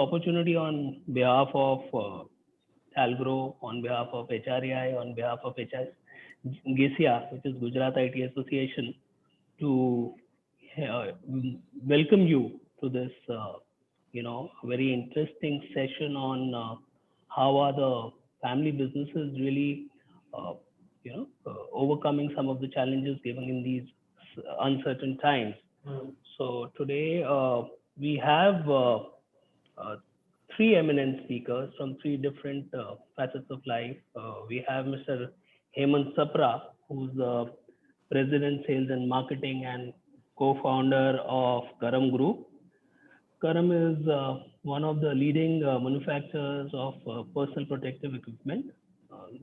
opportunity on behalf of Algro, on behalf of HRAI, on behalf of HS GISIA, which is Gujarat IT Association, to uh, welcome you to this, very interesting session on how are the family businesses really, overcoming some of the challenges given in these uncertain times. So today we have uh, three eminent speakers from three different facets of life. We have Mr. Hemant Sapra, who's the President, Sales and Marketing and co-founder of Karam Group. Karam is one of the leading manufacturers of personal protective equipment,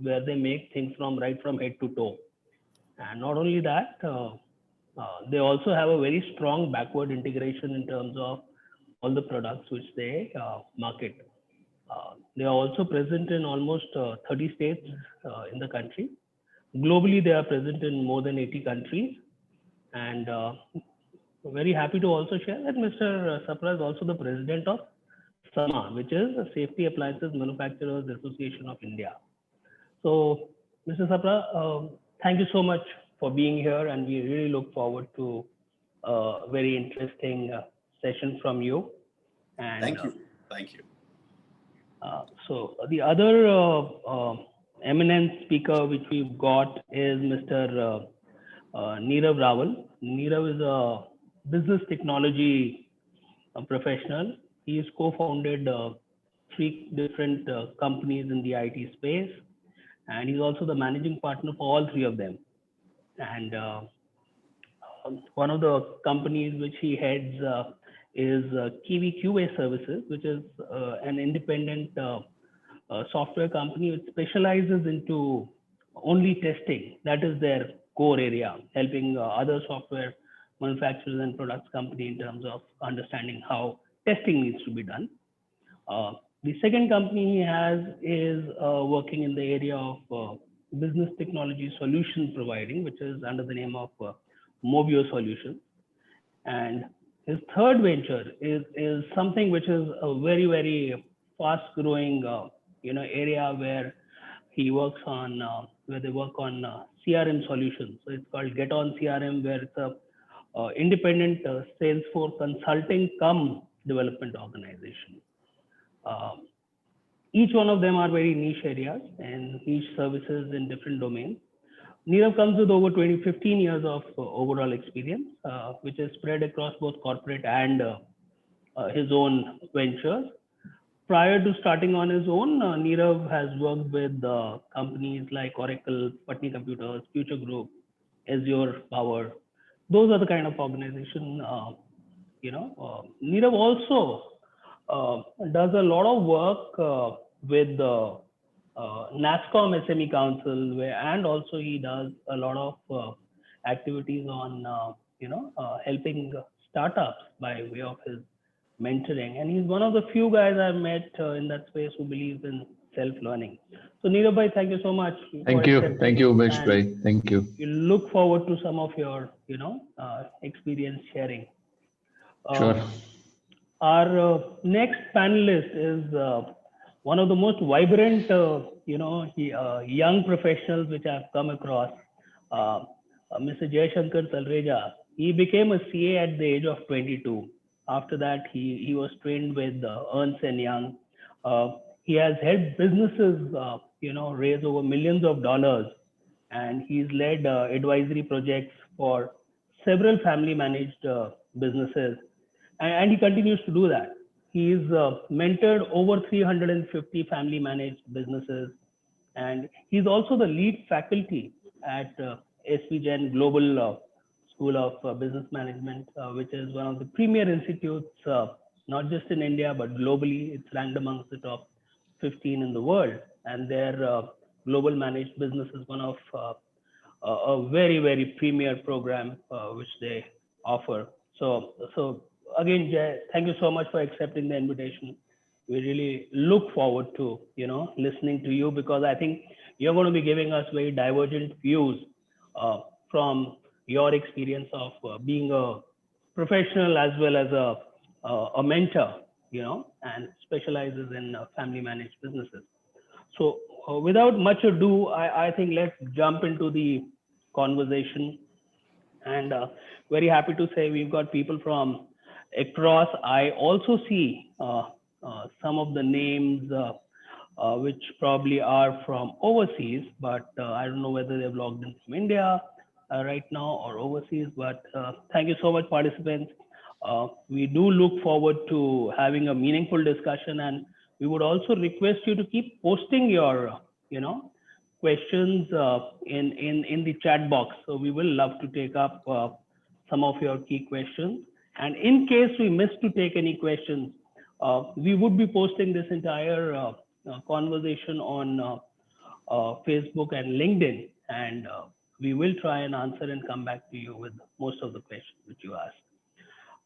where they make things from right from head to toe. And not only that, they also have a very strong backward integration in terms of all the products which they market. They are also present in almost 30 states in the country. Globally, they are present in more than 80 countries. And very happy to also share that Mr. Sapra is also the president of SAMA, which is the Safety Appliances Manufacturers Association of India. So, Mr. Sapra, thank you so much for being here, and we really look forward to a very interesting session from you. And thank you. Thank you. So the other eminent speaker which we've got is Mr. Nirav Rawal. Nirav is a business technology professional. He has co-founded three different companies in the IT space, and he's also the managing partner for all three of them. And one of the companies which he heads is Kiwi QA Services, which is an independent software company which specializes into only testing. That is their core area, helping other software manufacturers and products company in terms of understanding how testing needs to be done. The second company he has is working in the area of business technology solution providing, which is under the name of Movio Solutions. And his third venture is something which is a very, very fast growing area where he works on where they work on CRM solutions. So it's called Get On CRM, where it's a independent Salesforce consulting cum development organization. Each one of them are very niche areas and niche services in different domains. Nirav comes with over 15 years of overall experience, which is spread across both corporate and his own ventures. Prior to starting on his own, Nirav has worked with companies like Oracle, Patni Computers, Future Group, Azure Power. Those are the kind of organization, Nirav also does a lot of work with the NASSCOM SME Council, and also he does a lot of activities on, helping startups by way of his mentoring. And he's one of the few guys I've met in that space who believes in self-learning. So Nirav bhai, thank you so much. Thank you, Umesh bhai. Thank you. We look forward to some of your, experience sharing. Sure. Our next panelist is one of the most vibrant, young professionals which I've come across, Mr. Jayashankar Talreja. He became a CA at the age of 22. After that, he was trained with Ernst & Young. He has helped businesses, raise over millions of dollars, and he's led advisory projects for several family-managed businesses, and he continues to do that. He's mentored over 350 family-managed businesses, and he's also the lead faculty at SV Jain Global School of Business Management, which is one of the premier institutes, not just in India, but globally. It's ranked amongst the top 15 in the world, and their global managed business is one of a very, very premier program which they offer. So again, Jay, thank you so much for accepting the invitation. We really look forward to, listening to you, because I think you're going to be giving us very divergent views from your experience of being a professional as well as a mentor, and specializes in family managed businesses. So without much ado, I think let's jump into the conversation. And very happy to say we've got people from across. I also see some of the names which probably are from overseas, but I don't know whether they've logged in from India right now or overseas. But thank you so much, participants. We do look forward to having a meaningful discussion, and we would also request you to keep posting your, questions in the chat box. So we will love to take up some of your key questions. And in case we miss to take any questions, we would be posting this entire conversation on Facebook and LinkedIn, and we will try and answer and come back to you with most of the questions which you asked.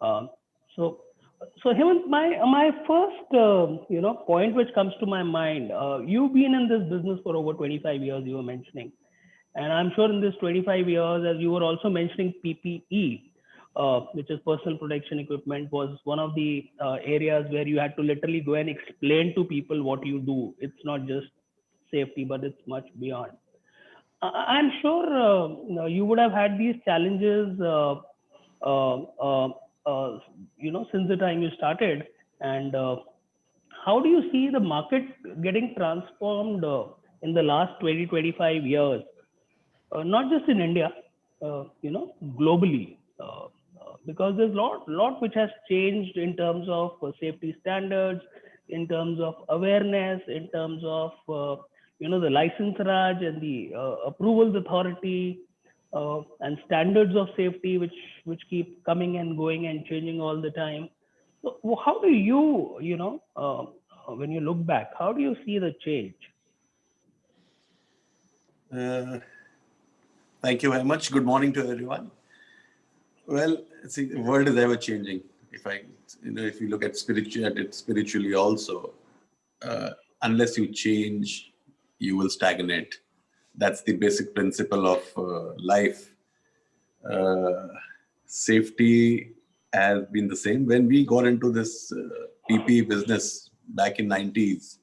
Um, so, so Hemant, my first point which comes to my mind, you've been in this business for over 25 years. You were mentioning, and I'm sure in this 25 years, as you were also mentioning, PPE, which is personal protection equipment, was one of the areas where you had to literally go and explain to people what you do. It's not just safety, but it's much beyond. I'm sure you would have had these challenges, uh, uh, since the time you started. And how do you see the market getting transformed in the last 20, 25 years? Not just in India, globally, because there's lot which has changed in terms of safety standards, in terms of awareness, in terms of the license Raj and the approvals authority and standards of safety, which keep coming and going and changing all the time. So how do you, when you look back, how do you see the change? Thank you very much. Good morning to everyone. Well, see, the world is ever changing. If you look at it spiritually also, unless you change, you will stagnate. That's the basic principle of life. Safety has been the same. When we got into this PPE business back in 90s,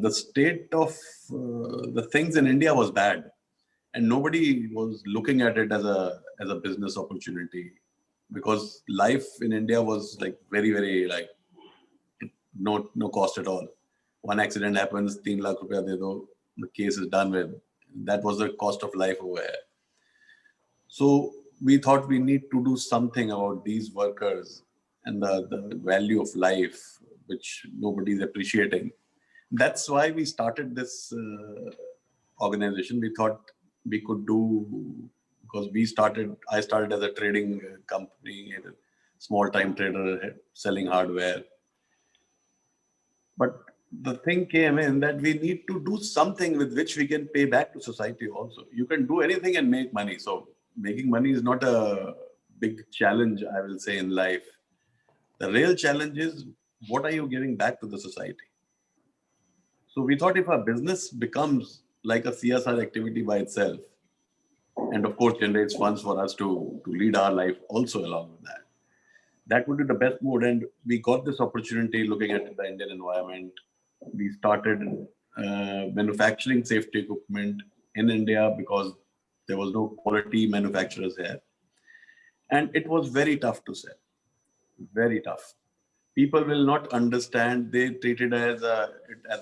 the state of the things in India was bad, and nobody was looking at it as a business opportunity, because life in India was like very, very like no cost at all. One accident happens, 3 lakh rupees de do, the case is done with. That was the cost of life over here. So we thought we need to do something about these workers and the value of life, which nobody is appreciating. That's why we started this organization. We thought we could do, because I started as a trading company, a small time trader selling hardware. But the thing came in that we need to do something with which we can pay back to society also. You can do anything and make money. So making money is not a big challenge, I will say, in life. The real challenge is, what are you giving back to the society? So we thought if a business becomes like a CSR activity by itself, and of course generates funds for us to lead our life also along with that, that would be the best mode. And we got this opportunity looking at the Indian environment. We started manufacturing safety equipment in India because there was no quality manufacturers here. And it was very tough to sell, very tough. People will not understand. They treat it as an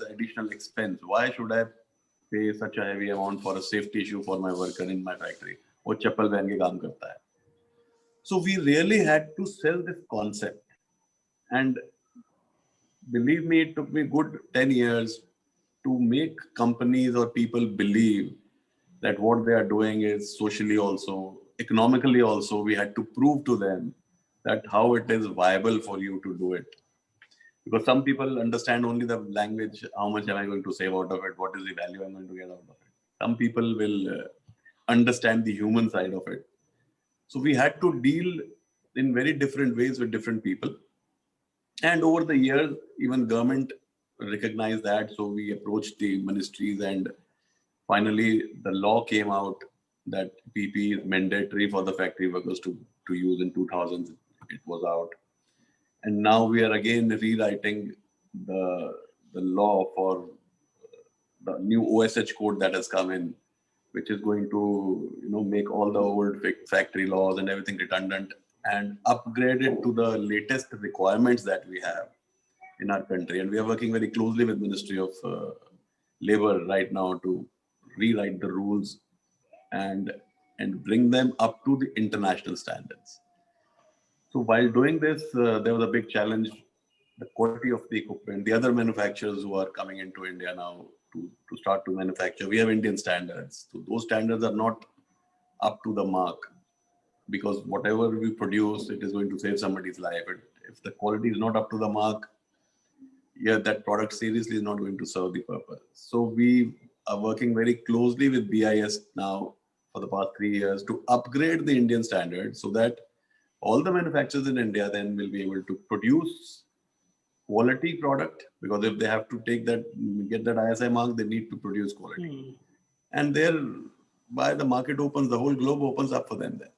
additional expense. Why should I pay such a heavy amount for a safety issue for my worker in my factory? वो चप्पल पहन के काम करता है. So we really had to sell this concept. And believe me, it took me good 10 years to make companies or people believe that what they are doing is socially also, economically also. We had to prove to them that how it is viable for you to do it. Because some people understand only the language, how much am I going to save out of it, what is the value I'm going to get out of it. Some people will understand the human side of it. So we had to deal in very different ways with different people. And over the years, even government recognized that. So we approached the ministries, and finally the law came out that PPE is mandatory for the factory workers to use in 2000. It was out. And now we are again rewriting the law for the new OSH code that has come in, which is going to make all the old factory laws and everything redundant and upgrade it to the latest requirements that we have in our country. And we are working very closely with Ministry of Labor right now to rewrite the rules and bring them up to the international standards. So while doing this, there was a big challenge: the quality of the equipment. The other manufacturers who are coming into India now to start to manufacture, we have Indian standards. So those standards are not up to the mark, because whatever we produce, it is going to save somebody's life. If the quality is not up to the mark, yeah, that product seriously is not going to serve the purpose. So we are working very closely with BIS now for the past 3 years to upgrade the Indian standards, so that all the manufacturers in India then will be able to produce quality product, because if they have to get that ISI mark, they need to produce quality. And thereby the market opens, the whole globe opens up for them then.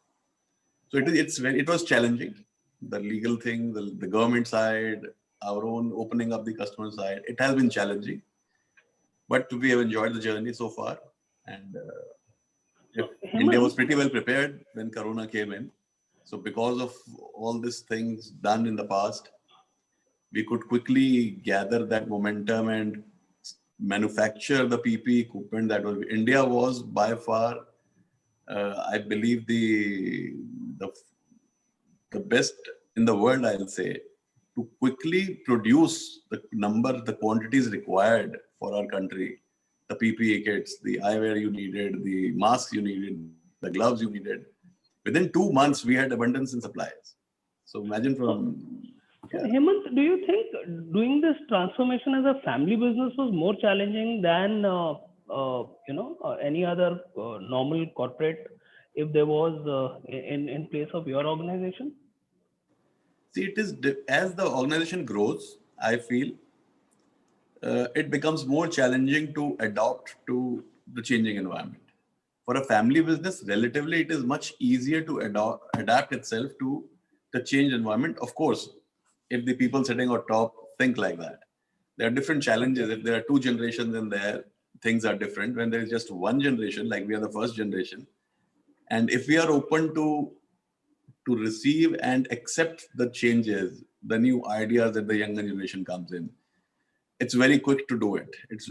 So it was challenging. The legal thing, the government side, our own opening up the customer side, it has been challenging. But we have enjoyed the journey so far. And India was pretty well prepared when Corona came in. So because of all these things done in the past, we could quickly gather that momentum and manufacture the PPE equipment that was. India was by far, I believe, the best in the world, I'll say, to quickly produce the quantities required for our country, the PPE kits, the eyewear you needed, the masks you needed, the gloves you needed. Within 2 months, we had abundance in supplies. So imagine Hemant, do you think doing this transformation as a family business was more challenging than any other normal corporate, if there was in place of your organization? See, it is as the organization grows, I feel it becomes more challenging to adapt to the changing environment. For a family business, relatively, it is much easier to adapt itself to the changed environment. Of course, if the people sitting on top think like that. There are different challenges. If there are 2 generations in there, things are different. When there is just 1 generation, like we are the first generation, and if we are open to receive and accept the changes, the new ideas that the younger generation comes in, it's very quick to do it. It's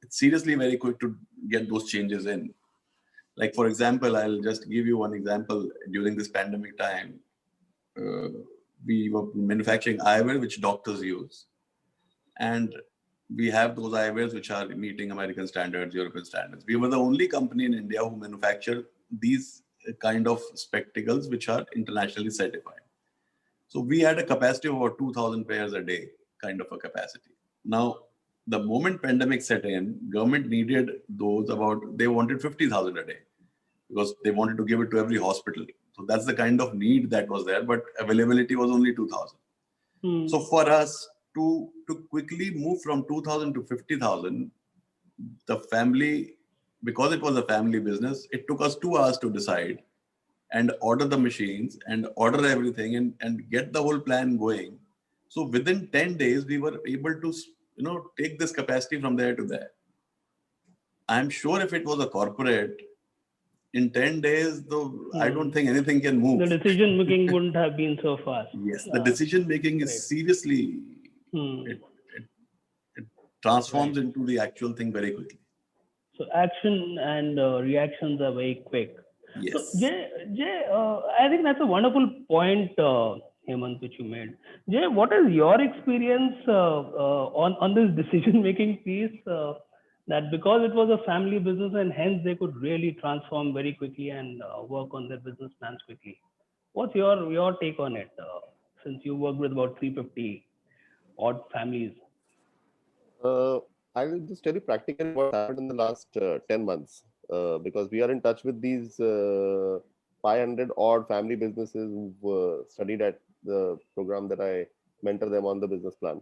seriously very quick to get those changes in. Like, for example, I'll just give you one example. During this pandemic time, we were manufacturing eyewear which doctors use. And we have those eyewears which are meeting American standards, European standards. We were the only company in India who manufactured these kind of spectacles which are internationally certified. So we had a capacity of about 2,000 pairs a day, kind of a capacity. Now, the moment pandemic set in, government needed those they wanted 50,000 a day, because they wanted to give it to every hospital. So that's the kind of need that was there, but availability was only 2,000. So for us to quickly move from 2,000 to 50,000, the family, because it was a family business, it took us 2 hours to decide and order the machines and order everything and get the whole plan going. So within 10 days, we were able to take this capacity from there to there. I'm sure if it was a corporate, in 10 days, though, I don't think anything can move. The decision making wouldn't have been so fast. Yes, the decision making is seriously, it transforms into the actual thing very quickly. So action and reactions are very quick. Yes. So Jay, I think that's a wonderful point, Hemant, which you made. Jay, what is your experience on this decision making piece? That because it was a family business and hence they could really transform very quickly and work on their business plans quickly. What's your take on it? Since you work with about 350 odd families. I will just tell you practically what happened in the last 10 months, because we are in touch with these 500 odd family businesses who've studied at the program that I mentor them on the business plan.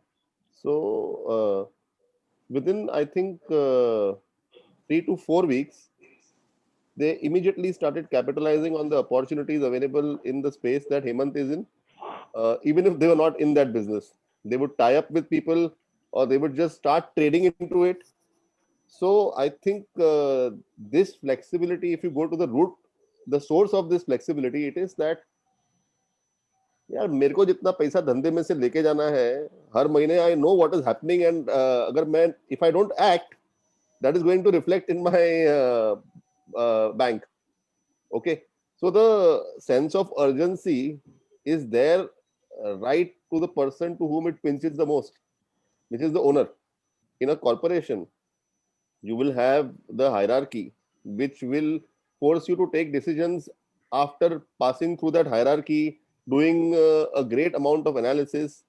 So within, I think, 3 to 4 weeks, they immediately started capitalizing on the opportunities available in the space that Hemant is in. even if they were not in that business. They would tie up with people, or they would just start trading into it. So I think this flexibility, if you go to the root, the source of this flexibility, it is that यार मेरे को जितना पैसा धंधे में से लेके जाना है हर महीने, I know what is happening, and अगर मैं if I don't act, that is going to reflect in my bank. Okay, so the sense of urgency is there, right to the person to whom it pinches the most, which is the owner. In a corporation, you will have the hierarchy, which will force you to take decisions after passing through that hierarchy, doing a great amount of analysis,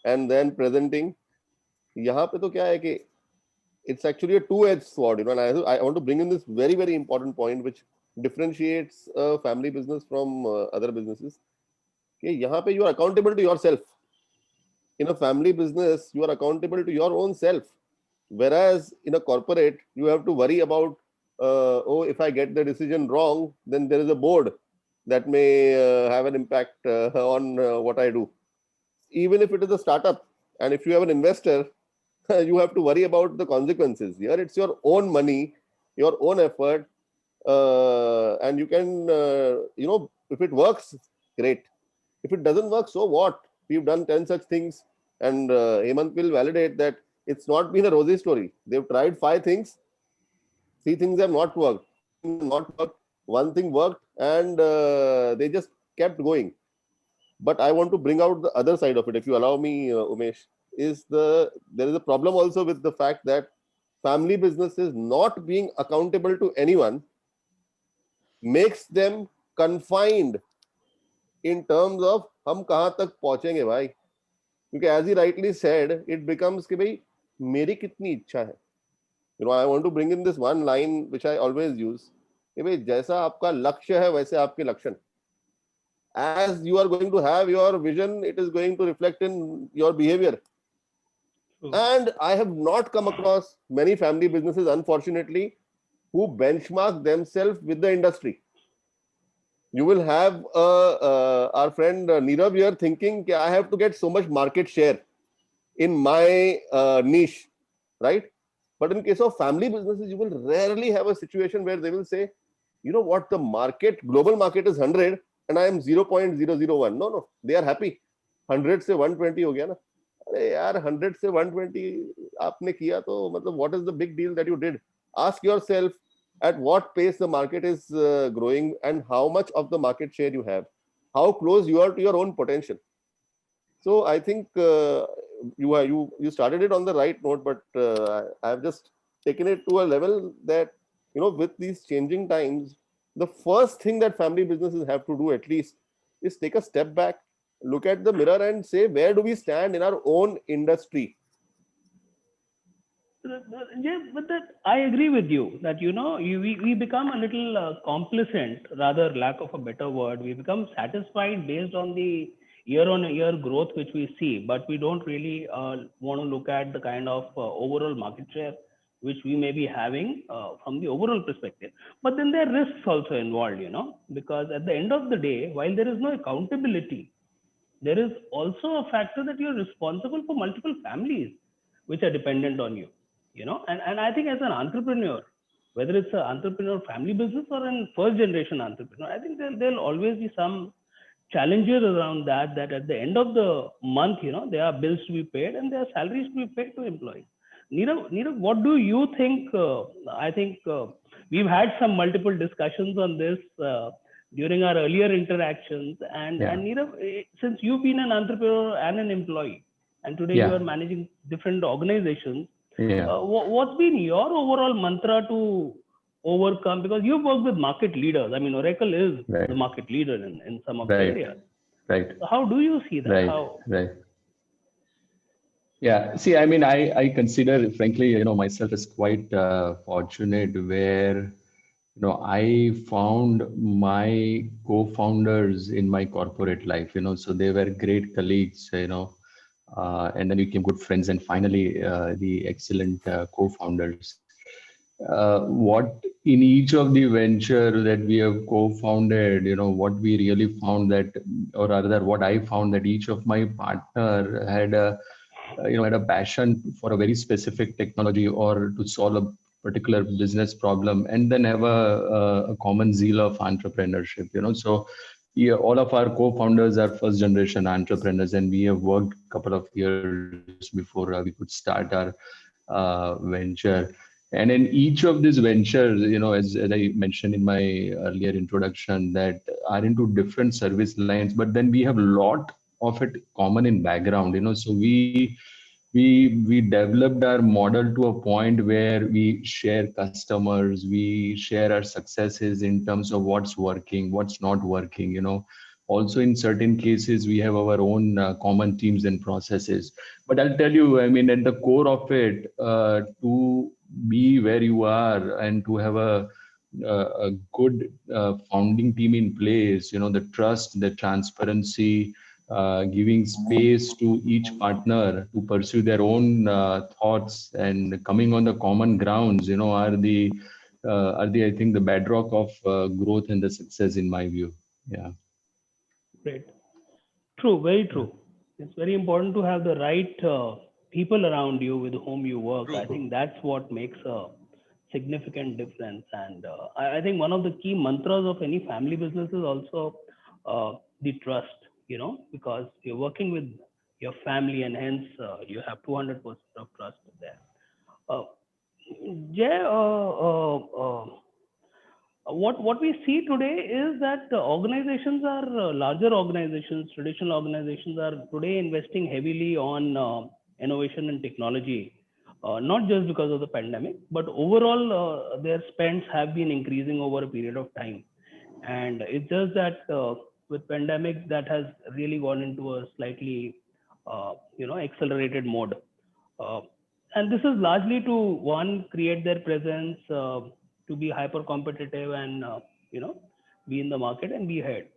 and then presenting. यहाँ पे तो क्या है कि it's actually a two-edged sword, and I want to bring in this very, very important point, which differentiates a family business from other businesses. कि यहाँ पे you are accountable to yourself. In a family business, you are accountable to your own self. Whereas in a corporate, you have to worry about, if I get the decision wrong, then there is a board that may have an impact on what I do. Even if it is a startup, and if you have an investor, you have to worry about the consequences. Here, it's your own money, your own effort, and you can, if it works, great. If it doesn't work, so what? We've done 10 such things, and Hemant will validate that it's not been a rosy story. They've tried 5 things, 3 things have not worked. One thing worked, and they just kept going. But I want to bring out the other side of it, if you allow me, Umesh. There is a problem also with the fact that family businesses not being accountable to anyone makes them confined in terms of हम कहाँ तक पहुंचेंगे भाई, क्योंकि as he rightly said, it becomes कि भाई मेरी कितनी इच्छा है. I want to bring in this one line which I always use, कि भाई जैसा आपका लक्ष्य है वैसे आपके लक्षण. As you are going to have your vision, it is going to reflect in your behavior. And I have not come across many family businesses, unfortunately, who benchmark themselves with the industry. You will have our friend Nirav here thinking, I have to get so much market share in my niche, right? But in case of family businesses, you will rarely have a situation where they will say, you know what, the global market is 100 and I am 0.001. No, they are happy. 100 से 120 हो गया ना. अरे यार 100 से 120 आपने किया तो मतलब what is the big deal that you did? Ask yourself at what pace the market is growing and how much of the market share you have. How close you are to your own potential. So I think you started it on the right note, but I have just taken it to a level that, with these changing times, the first thing that family businesses have to do at least is take a step back, look at the mirror and say, where do we stand in our own industry? Yeah, but I agree with you that, we become a little complacent, rather lack of a better word. We become satisfied based on the year-on-year growth which we see, but we don't really want to look at the kind of overall market share which we may be having from the overall perspective. But then there are risks also involved, because at the end of the day, while there is no accountability, there is also a factor that you're responsible for multiple families which are dependent on you, and I think as an entrepreneur, whether it's an entrepreneur family business or a first generation entrepreneur, I think there'll always be some challenges around that at the end of the month, there are bills to be paid and there are salaries to be paid to employees. Nirav, what do you think? I think we've had some multiple discussions on this during our earlier interactions. And Nirav, since you've been an entrepreneur and an employee, and today you are managing different organizations, what's been your overall mantra to overcome? Because you've worked with market leaders. I mean, Oracle is the market leader in some of the areas. Right. So how do you see that? Right. Yeah. See, I mean, I consider, frankly, myself as quite fortunate where, I found my co-founders in my corporate life, so they were great colleagues, and then we became good friends, and finally the excellent co-founders. What in each of the venture that we have co-founded, what we really found that, or rather what I found, that each of my partner had a passion for a very specific technology or to solve a particular business problem, and then have a common zeal of entrepreneurship. So yeah, all of our co-founders are first generation entrepreneurs, and we have worked a couple of years before we could start our venture. And in each of these ventures, as I mentioned in my earlier introduction, that are into different service lines, but then we have a lot of it common in background. So we developed our model to a point where we share customers, we share our successes in terms of what's working, what's not working. Also in certain cases we have our own common teams and processes. But I'll tell you, I mean, at the core of it, to be where you are and to have a good founding team in place, the trust, the transparency, giving space to each partner to pursue their own thoughts and coming on the common grounds, are the I think the bedrock of growth and the success in my view. Yeah. Great. True, very true. It's very important to have the right people around you with whom you work. I think that's what makes a significant difference. And I think one of the key mantras of any family business is also the trust, because you're working with your family, and hence you have 200% of trust there. Uh, Jay, what we see today is that organizations are larger organizations, traditional organizations are today investing heavily on innovation and technology, not just because of the pandemic, but overall their spends have been increasing over a period of time. And it's just that with pandemic that has really gone into a slightly accelerated mode. Uh, and this is largely to one, create their presence, to be hyper competitive and you know be in the market and be ahead.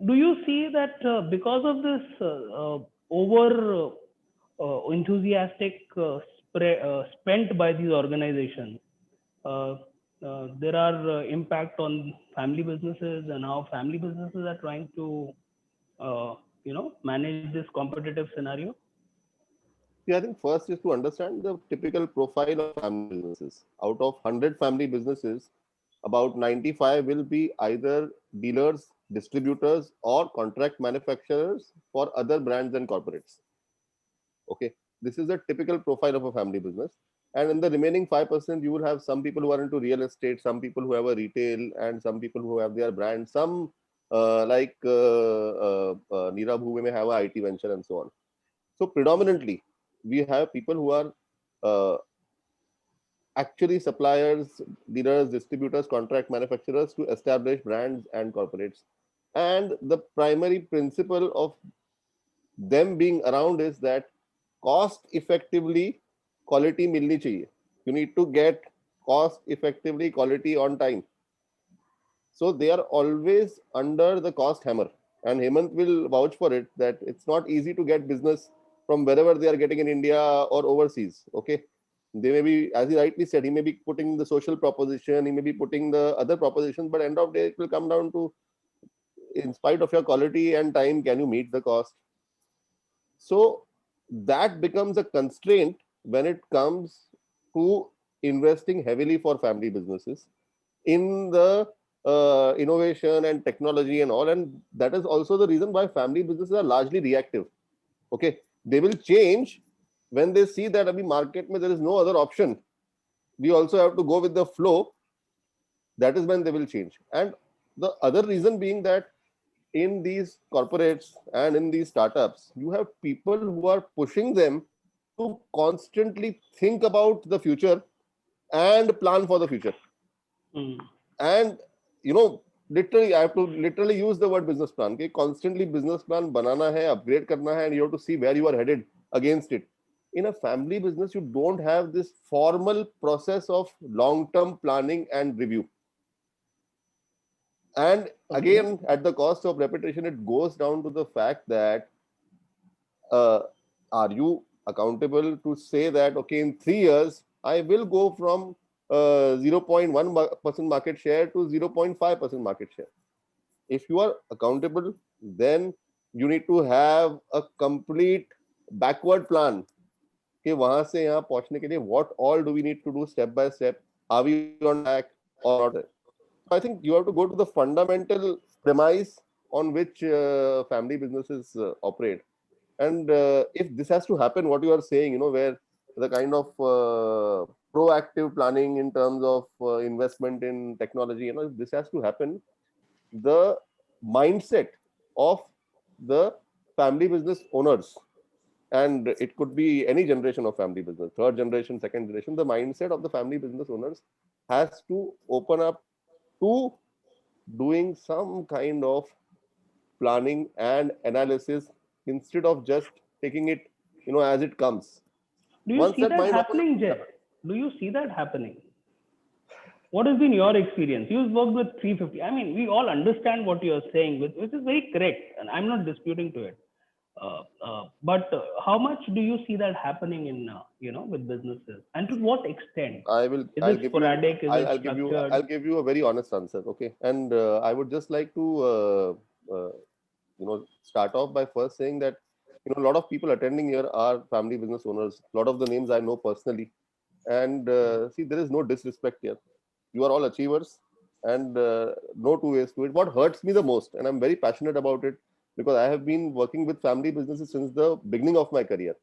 Do you see that because of this over enthusiastic spent by these organizations, uh, there are impact on family businesses, and how family businesses are trying to manage this competitive scenario? Yeah, I think first is to understand the typical profile of family businesses. Out of 100 family businesses, about 95 will be either dealers, distributors, or contract manufacturers for other brands and corporates. Okay, this is a typical profile of a family business. And in the remaining 5%, you will have some people who are into real estate, some people who have a retail, and some people who have their brand, some Nirav, who may have a IT venture and so on. So predominantly, we have people who are uh, actually suppliers, dealers, distributors, contract manufacturers to establish brands and corporates. And the primary principle of them being around is that cost effectively quality milni chahiye. You need to get cost effectively quality on time. So they are always under the cost hammer. And Hemant will vouch for it that it's not easy to get business from wherever they are getting in India or overseas. Okay. They may be, as he rightly said, he may be putting the social proposition, he may be putting the other propositions, but end of day, it will come down to, in spite of your quality and time, can you meet the cost? So that becomes a constraint when it comes to investing heavily for family businesses in the innovation and technology and all. And that is also the reason why family businesses are largely reactive. Okay, they will change when they see that abhi market mein there is no other option. We also have to go with the flow. That is when they will change. And the other reason being that in these corporates and in these startups, you have people who are pushing them to constantly think about the future and plan for the future. Mm. And literally, I have to literally use the word business plan. Okay? Constantly business plan banana hai, upgrade karna hai, and you have to see where you are headed against it. In a family business, you don't have this formal process of long-term planning and review. And again, at the cost of repetition, it goes down to the fact that uh, are you accountable to say that, okay, in 3 years, I will go from 0.1% market share to 0.5% market share. If you are accountable, then you need to have a complete backward plan कि वहां से यहाँ पहुंचने के लिए what all do we need to do step by step, are we on track or not. I think you have to go to the fundamental premise on which family businesses operate. And if this has to happen, what you are saying, you know, where the kind of proactive planning in terms of investment in technology, you know, if this has to happen, the mindset of the family business owners, and it could be any generation of family business, third generation, second generation, the mindset of the family business owners has to open up to doing some kind of planning and analysis instead of just taking it, you know, as it comes. Do you see that happening, Jay? Do you see that happening? What has been your experience? You've worked with 350. I mean, we all understand what you're saying, which is very correct, and I'm not disputing to it. But how much do you see that happening in, you know, with businesses, and to what extent? Is it sporadic? Is it structured? I'll give you a very honest answer, okay? And I would just like to, you know, start off by first saying that, you know, a lot of people attending here are family business owners. A lot of the names I know personally, and see, there is no disrespect here. You are all achievers, and no two ways to it. What hurts me the most, and I'm very passionate about it, because I have been working with family businesses since the beginning of my career.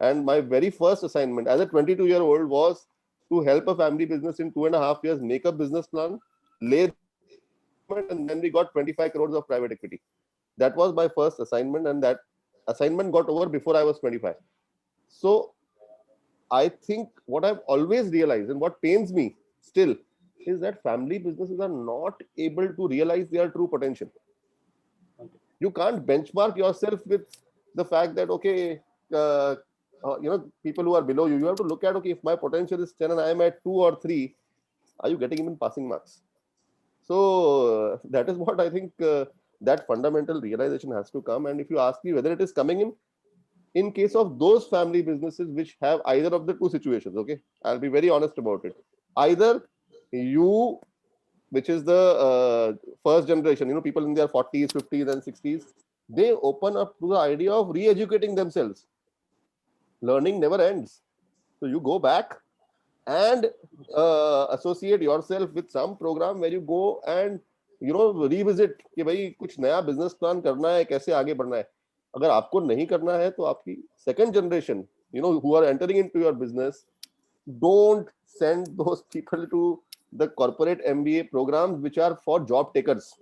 And my very first assignment as a 22-year-old was to help a family business in 2.5 years make a business plan, lay, and then we got 25 crores of private equity. That was my first assignment, and that assignment got over before I was 25. So I think what I've always realized, and what pains me still, is that family businesses are not able to realize their true potential. You can't benchmark yourself with the fact that, okay, you know, people who are below you, you have to look at, okay, if my potential is 10 and I am at 2 or 3, are you getting even passing marks? So that is what I think, that fundamental realization has to come. And if you ask me whether it is coming in case of those family businesses which have either of the two situations, okay, I'll be very honest about it. Either you, which is the first generation, you know, people in their 40s, 50s, and 60s, they open up to the idea of re-educating themselves. Learning never ends. So you go back and associate yourself with some program where you go and, you know, revisit कि भाई कुछ नया business plan करना है, कैसे आगे बढ़ना है. अगर आपको नहीं करना है तो आपकी second generation, you know, who are entering into your business, don't send those people to the corporate MBA programs which are for job takers.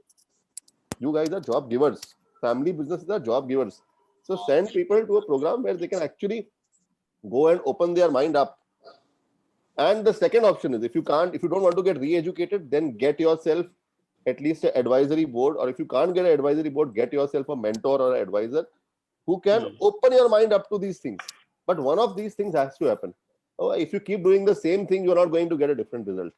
You guys are job givers. Family businesses are job givers. So send people to a program where they can actually go and open their mind up. And the second option is, if you don't want to get re-educated, then get yourself at least an advisory board, or if you can't get an advisory board, get yourself a mentor or an advisor who can open your mind up to these things. But one of these things has to happen. If you keep doing the same thing, you're not going to get a different result.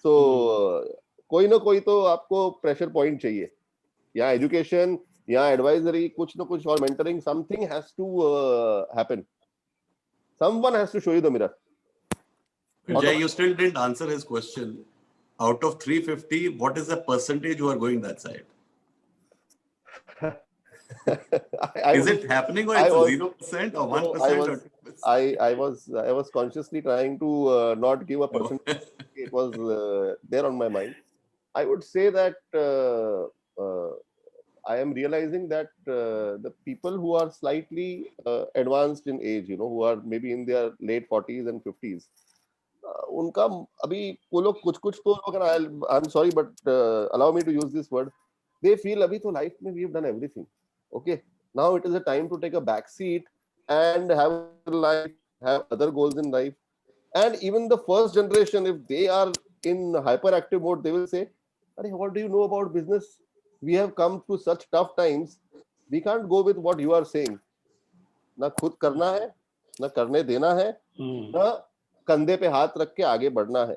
So कोई ना कोई तो आपको pressure point चाहिए, या education, या advisory, कुछ ना कुछ, or mentoring, something has to happen. Someone has to show you the mirror. Jay, you still didn't answer his question. Out of 350, what is the percentage who are going that side? Is it happening, or it's 0% or 1%? I was consciously trying to not give a percentage. It was there on my mind. I would say that I am realizing that the people who are slightly advanced in age, you know, who are maybe in their late 40s and 50s, उनका अभी वो लोग कुछ तो, अगर I'm sorry, but allow me to use this word, they feel अभी तो life में we've done everything. Okay, now it is a time to take a back seat and have life, have other goals in life. And even the first generation, if they are in hyperactive mode, they will say, what do you know about business? We have come through such tough times. We can't go with what you are saying. ना खुद करना है, ना करने देना है, ना कंधे पे हाथ रख के आगे बढ़ना है.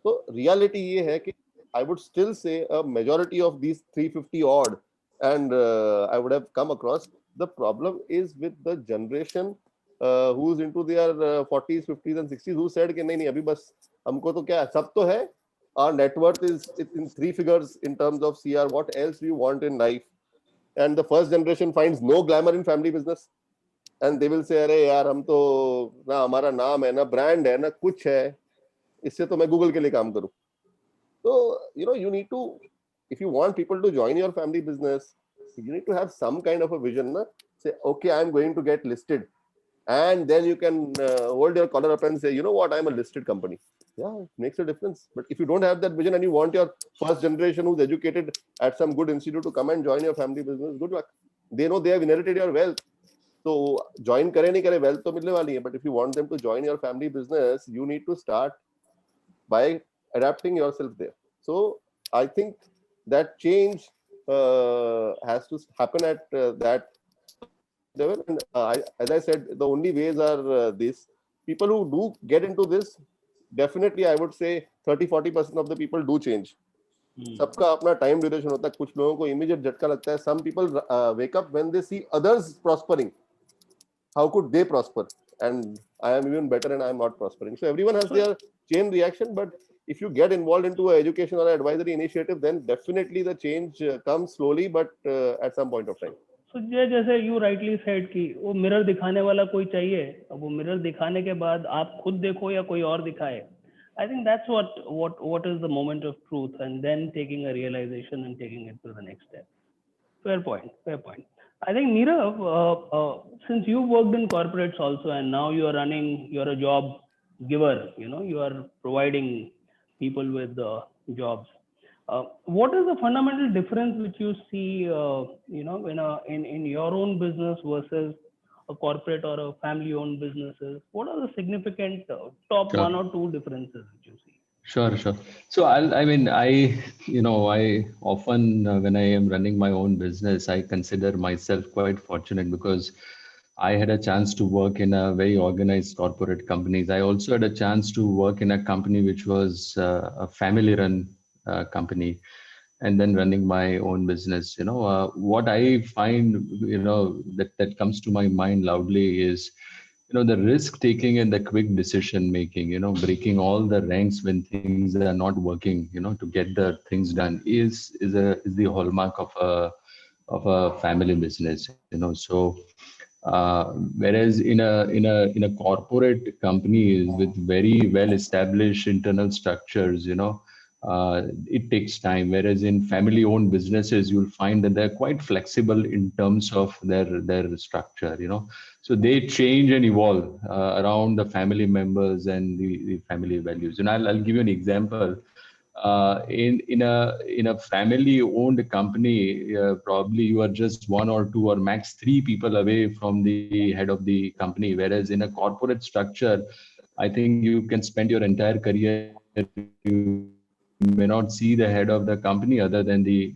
तो reality ये है कि I would still say a majority of these 350 odd, and I would have come across, the problem is with the generation who's into their 40s, 50s and 60s, who said कि नहीं अभी बस हमको तो क्या सब तो है. Our net worth is in 3 figures in terms of CR. What else do you want in life? And the first generation finds no glamour in family business. And they will say, अरे यार हम तो ना हमारा नाम है ना brand है ना कुछ है, इससे तो मैं गूगल के लिए काम करूं. So you need to, if you want people to join your family business, you need to have some kind of a vision. Na? Say, okay, I'm going to get listed, and then you can hold your collar up and say, you know what, I'm a listed company. Yeah, it makes a difference. But if you don't have that vision and you want your first generation who's educated at some good institute to come and join your family business, good luck. They know they have inherited your wealth. So join करे नहीं करे wealth तो मिलने वाली है. But if you want them to join your family business, you need to start by adapting yourself there. So I think that change has to happen at that level. And as I said, the only ways are this. People who do get into this, definitely I would say 30-40% of the people do change. सबका अपना time duration होता है. कुछ लोगों को immediate झटका लगता है. Some people wake up when they see others prospering. How could they prosper? And I am even better and I am not prospering. So everyone has their chain reaction. But if you get involved into an education or advisory initiative, then definitely the change comes slowly, but at some point of time. So जैसे you rightly said कि वो mirror दिखाने वाला कोई चाहिए. अब वो mirror दिखाने के बाद आप खुद देखो या कोई और दिखाए. I think that's what is the moment of truth, and then taking a realization and taking it to the next step. Fair point. Fair point. I think Nirav, since you worked in corporates also, and now you're a job giver. You are providing people with jobs. What is the fundamental difference which you see, in your own business versus a corporate or a family-owned businesses? What are the significant top Sure. one or two differences which you see? Sure. So I often, when I am running my own business, I consider myself quite fortunate because I had a chance to work in a very organized corporate companies. I also had a chance to work in a company which was a family-run company, and then running my own business. What I find, that comes to my mind loudly is, the risk taking and the quick decision making, breaking all the ranks when things are not working, to get the things done is the hallmark of a family business. So whereas in a corporate company with very well established internal structures, it takes time. Whereas in family owned businesses, you'll find that they're quite flexible in terms of their structure. So they change and evolve around the family members and the family values. And I'll give you an example. In a family owned company, probably you are just one or two or max three people away from the head of the company. Whereas in a corporate structure, I think you can spend your entire career, you may not see the head of the company other than the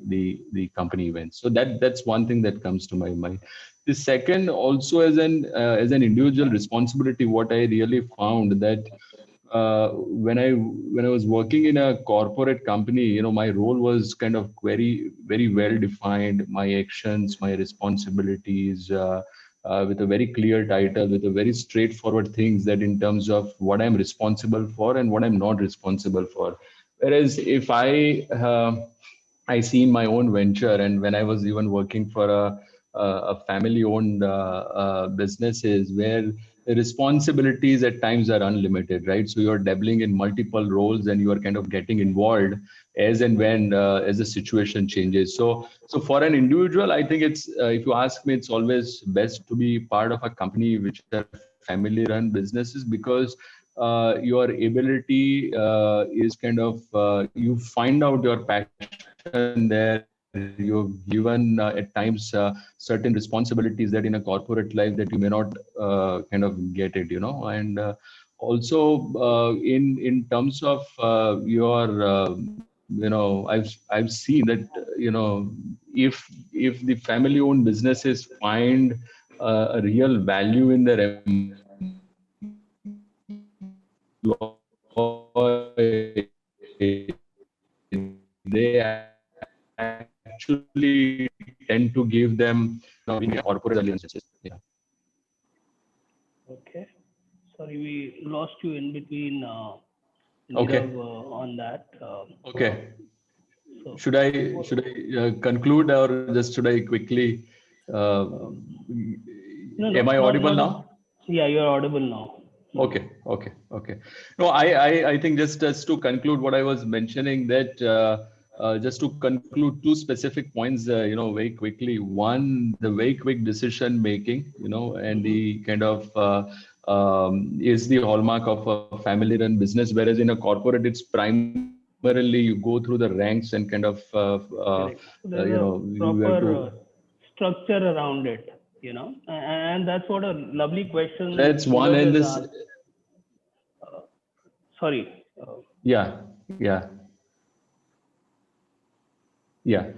company events. So that's one thing that comes to my mind. The second, also as an individual responsibility, what I really found that when I was working in a corporate company, my role was kind of very, very well defined. My actions, my responsibilities, with a very clear title, with a very straightforward things that in terms of what I'm responsible for and what I'm not responsible for. Whereas if I see my own venture, and when I was even working for a family-owned businesses where the responsibilities at times are unlimited, right? So you're dabbling in multiple roles, and you are kind of getting involved as and when as the situation changes. So for an individual, I think it's if you ask me, it's always best to be part of a company which are family-run businesses, because your ability is kind of you find out your passion there. You've given at times certain responsibilities that in a corporate life that you may not kind of get it, and also in terms of your I've seen that if the family owned businesses find a real value in their employees, they actually tend to give them corporate alliances. Yeah. Okay. Sorry, we lost you in between Okay. Nirav on that. Okay. So, Should I conclude, or just should I quickly? no, Am I audible not now? yeah, you're audible now. Okay. No, I think just to conclude what I was mentioning, that just to conclude two specific points, very quickly. One, the very quick decision making, and the kind of is the hallmark of a family-run business, whereas in a corporate, it's primarily you go through the ranks and kind of Correct. So there's a you have proper to. structure around it, and that's what a lovely question That's one, Nirav and has this. asked. Sorry. Yeah. Yeah,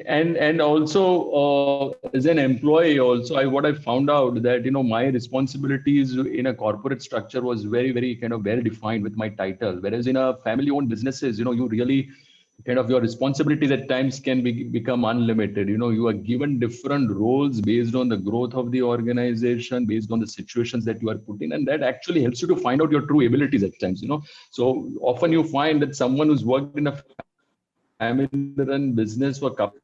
and also as an employee, also what I found out that my responsibilities in a corporate structure was very, very kind of well defined with my title. Whereas in a family-owned businesses, you really kind of your responsibilities at times can become unlimited. You are given different roles based on the growth of the organization, based on the situations that you are put in, and that actually helps you to find out your true abilities at times. So often you find that someone who's worked in a family-run business for a couple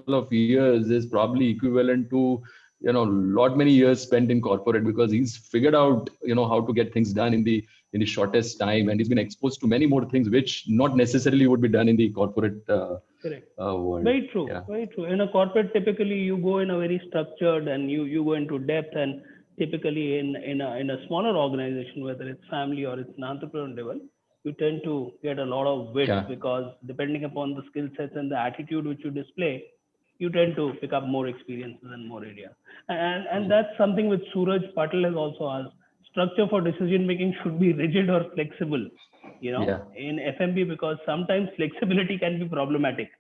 of years is probably equivalent to lot many years spent in corporate, because he's figured out how to get things done in the shortest time, and he's been exposed to many more things which not necessarily would be done in the corporate Correct. world. Very true. Yeah. Very true. In a corporate, typically you go in a very structured, and you go into depth, and typically in a smaller organization, whether it's family or it's an entrepreneur level, you tend to get a lot of width, Yeah. because depending upon the skill sets and the attitude which you display, you tend to pick up more experiences and more areas. And that's something which Suraj Patel has also asked. Structure for decision making should be rigid or flexible, Yeah. in FMB, because sometimes flexibility can be problematic,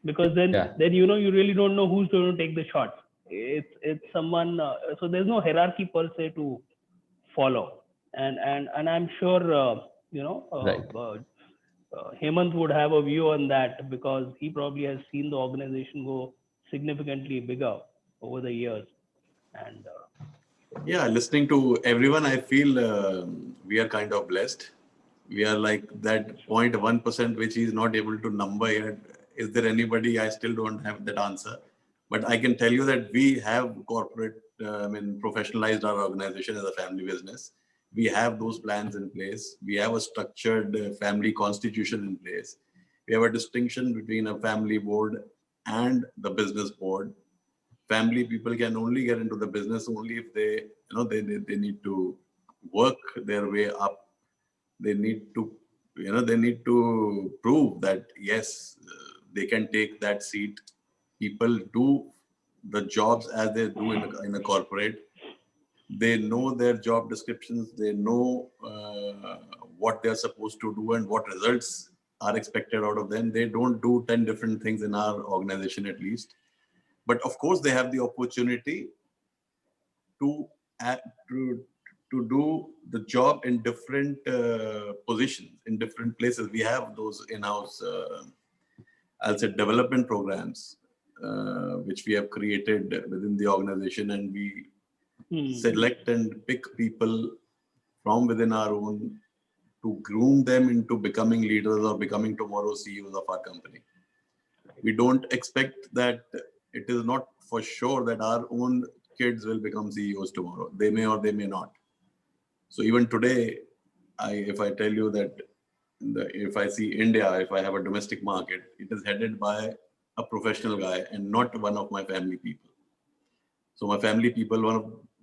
because then Yeah. you really don't know who's going to take the shot. It's someone, so there's no hierarchy per se to follow. And I'm sure Right. Hemant would have a view on that, because he probably has seen the organization go significantly bigger over the years. And Yeah, listening to everyone, I feel we are kind of blessed. We are like that 0.1% which is not able to number yet. Is there anybody? I still don't have that answer. But I can tell you that we have professionalized our organization as a family business. We have those plans in place. We have a structured family constitution in place. We have a distinction between a family board and the business board. Family people can only get into the business only if they need to work their way up. They need to prove that yes, they can take that seat. People do the jobs as they do in a corporate. They know their job descriptions. They know what they're supposed to do and what results are expected out of them. They don't do 10 different things in our organization, at least. But of course, they have the opportunity to do the job in different positions, in different places. We have those in-house, I'll say, development programs, which we have created within the organization, and we select and pick people from within our own to groom them into becoming leaders or becoming tomorrow's CEOs of our company. We don't expect that. It is not for sure that our own kids will become CEOs tomorrow. They may or they may not. So even today, if I tell you that if I see India, if I have a domestic market, it is headed by a professional guy and not one of my family people. So my family people,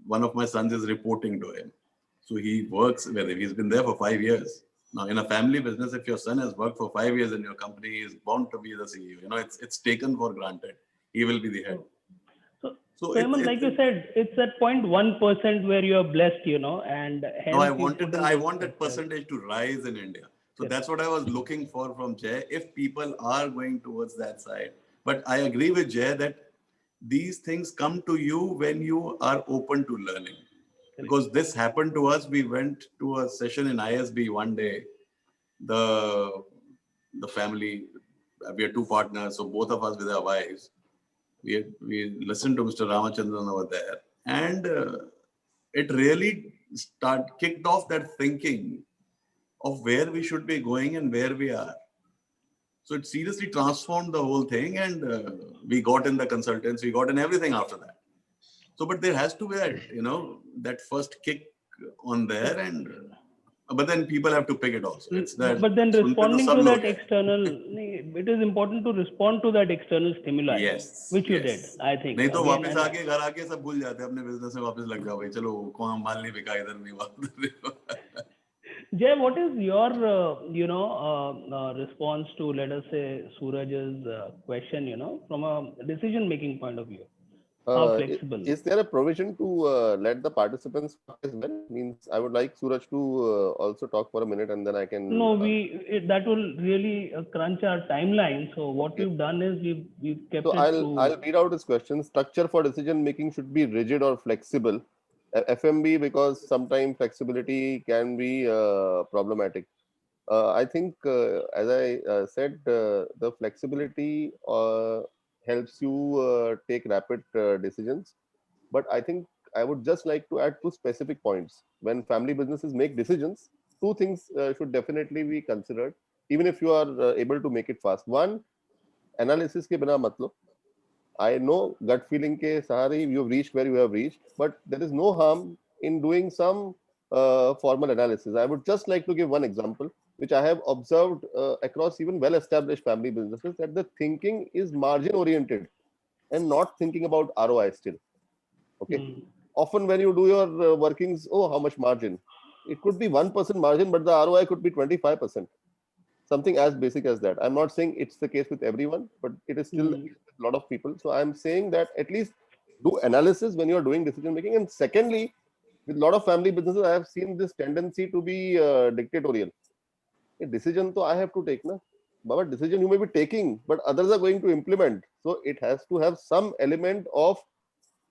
one of my sons is reporting to him. So he works with him. He's been there for 5 years. Now, in a family business, if your son has worked for 5 years in your company, he is bound to be the CEO. It's taken for granted. He will be the head. So Hemant, like you said, it's that 0.1% where you are blessed, and hence no, I want that percentage to rise in India. So that's what I was looking for from Jay, if people are going towards that side. But I agree with Jay that these things come to you when you are open to learning. Because this happened to us. We went to a session in ISB one day. The family, we are two partners, so both of us with our wives. We listened to Mr. Ramachandran over there, and it really kicked off that thinking of where we should be going and where we are. So it seriously transformed the whole thing, and we got in the consultants, we got in everything after that. So, but there has to be that, that first kick on there, and but then people have to pick it also. It's that. But then सुनते तो responding सब to लोग that हैं. external, it is important to respond to that external stimuli, Yes, which you yes. did, I think. नहीं तो Again, वापस and- आके घर आके सब भूल जाते हैं, अपने बिजनेस में वापस लग जाओ भाई, चलो कौन माल नहीं बिका इधर नहीं वहाँ. Jay, what is your, response to, let us say, Suraj's question, from a decision-making point of view? How flexible? Is there a provision to let the participants talk as well? Means I would like Suraj to also talk for a minute, and then I can. No, that will really crunch our timeline. So what Okay. we've done is we've kept So it I'll read out his question. Structure for decision making should be rigid or flexible. FMB, because sometimes flexibility can be problematic. I think, as I said, the flexibility helps you take rapid decisions. But I think I would just like to add two specific points. When family businesses make decisions, two things should definitely be considered, even if you are able to make it fast. One, analysis ke bina mat lo. I know gut feeling ke sahare you have reached where you have reached, but there is no harm in doing some formal analysis. I would just like to give one example, which I have observed across even well-established family businesses, that the thinking is margin-oriented and not thinking about ROI still. Okay. Often when you do your workings, oh, how much margin? It could be 1% margin, but the ROI could be 25%. Something as basic as that. I'm not saying it's the case with everyone, but it is still the case with a lot of people. So I'm saying that at least do analysis when you're doing decision making. And secondly, with a lot of family businesses, I have seen this tendency to be dictatorial. A decision to I have to take, na? But decision you may be taking, but others are going to implement. So it has to have some element of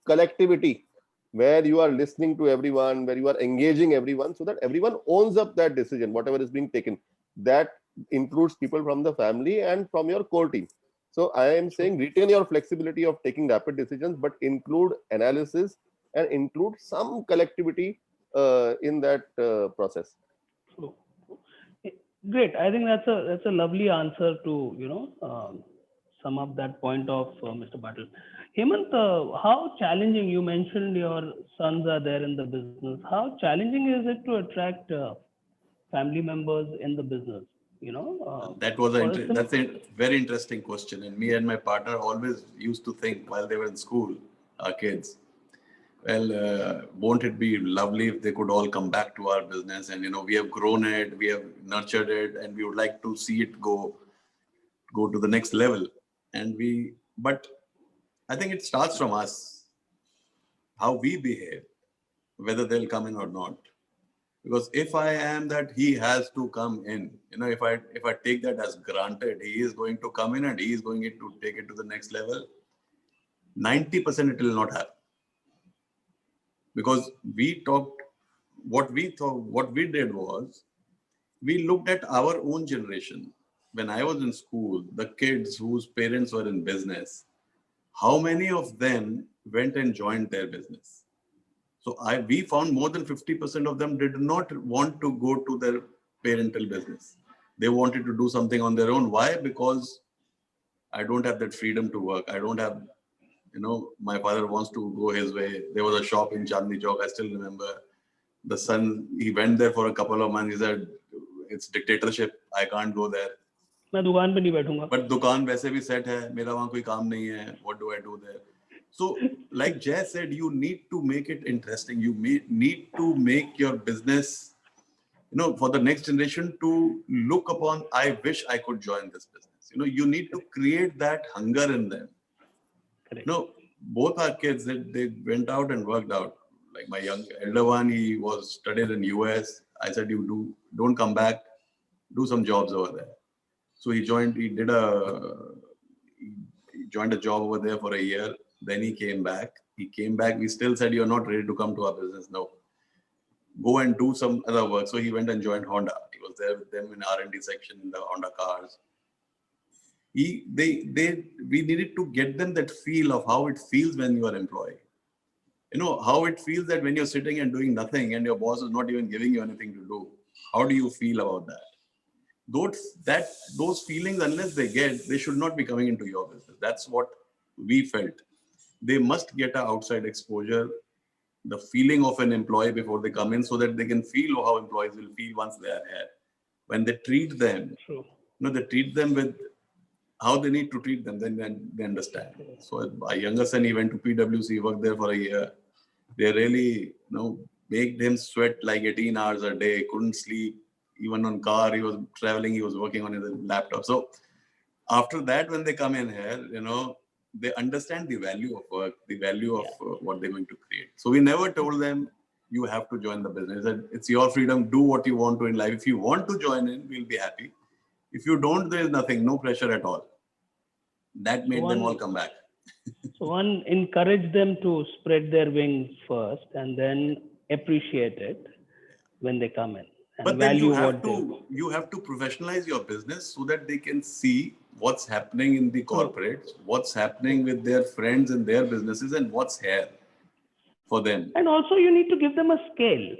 collectivity, where you are listening to everyone, where you are engaging everyone, so that everyone owns up that decision, whatever is being taken. That includes people from the family and from your core team. So I am saying retain your flexibility of taking rapid decisions, but include analysis and include some collectivity in that process. So, great. I think that's a lovely answer to sum up that point of Mr. Patil. Hemant, how challenging, you mentioned your sons are there in the business. How challenging is it to attract family members in the business? That was for a that's a very interesting question. And me and my partner always used to think while they were in school, our kids, well, won't it be lovely if they could all come back to our business? And we have grown it, we have nurtured it, and we would like to see it go to the next level. But I think it starts from us, how we behave, whether they'll come in or not. Because if I am that he has to come in, if I take that as granted, he is going to come in and he is going to take it to the next level, 90% it will not happen. Because what we did was, we looked at our own generation. When I was in school, the kids whose parents were in business, how many of them went and joined their business? So we found more than 50% of them did not want to go to their parental business. They wanted to do something on their own. Why? Because I don't have that freedom to work. I don't have, my father wants to go his way. There was a shop in Chandni Chowk. I still remember the son, he went there for a couple of months. He said, it's dictatorship. I can't go there. मैं दुकान पे नहीं बैठूंगा. But दुकान वैसे भी set है. मेरा वहाँ कोई काम नहीं है. What do I do there? So, like Jay said, you need to make it interesting. You need to make your business, for the next generation to look upon, I wish I could join this business. You need to create that hunger in them. Correct. Both our kids, they went out and worked out. Like my elder one, he was studied in US. I said, don't come back, do some jobs over there. So he joined a job over there for a year. Then he came back. We still said, you're not ready to come to our business. No. Go and do some other work. So he went and joined Honda. He was there with them in R&D section in the Honda cars. We needed to get them that feel of how it feels when you are employed. How it feels that when you're sitting and doing nothing and your boss is not even giving you anything to do. How do you feel about that? Those feelings, unless they get, they should not be coming into your business. That's what we felt. They must get an outside exposure, the feeling of an employee before they come in, so that they can feel how employees will feel once they are here. When they treat them, True. they treat them with how they need to treat them, then they understand. So my younger son, he went to PwC, worked there for a year. They really, make him sweat like 18 hours a day, couldn't sleep. Even on car, he was traveling, he was working on his laptop. So after that, when they come in here, they understand the value of work, the value of what they're going to create. So we never told them, you have to join the business. It's your freedom, do what you want to in life. If you want to join in, we'll be happy. If you don't, there is nothing, no pressure at all. That made them all come back. So one, encourage them to spread their wings first and then appreciate it when they come in. And but then value you have what you have to professionalize your business so that they can see what's happening in the corporates, what's happening with their friends and their businesses, and what's here for them. And also you need to give them a scale,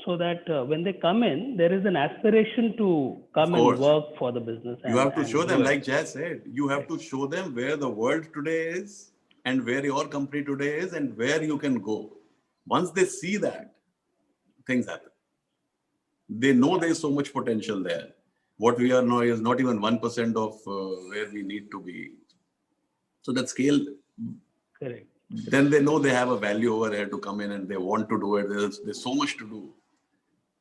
so that when they come in, there is an aspiration to come and work for the business. You have to show them, like Jazz said, you have to show them where the world today is and where your company today is and where you can go. Once they see that, things happen. They know there is so much potential there. What we are now is not even 1% of where we need to be. So that scale, correct. Then they know they have a value over here to come in and they want to do it. There's so much to do.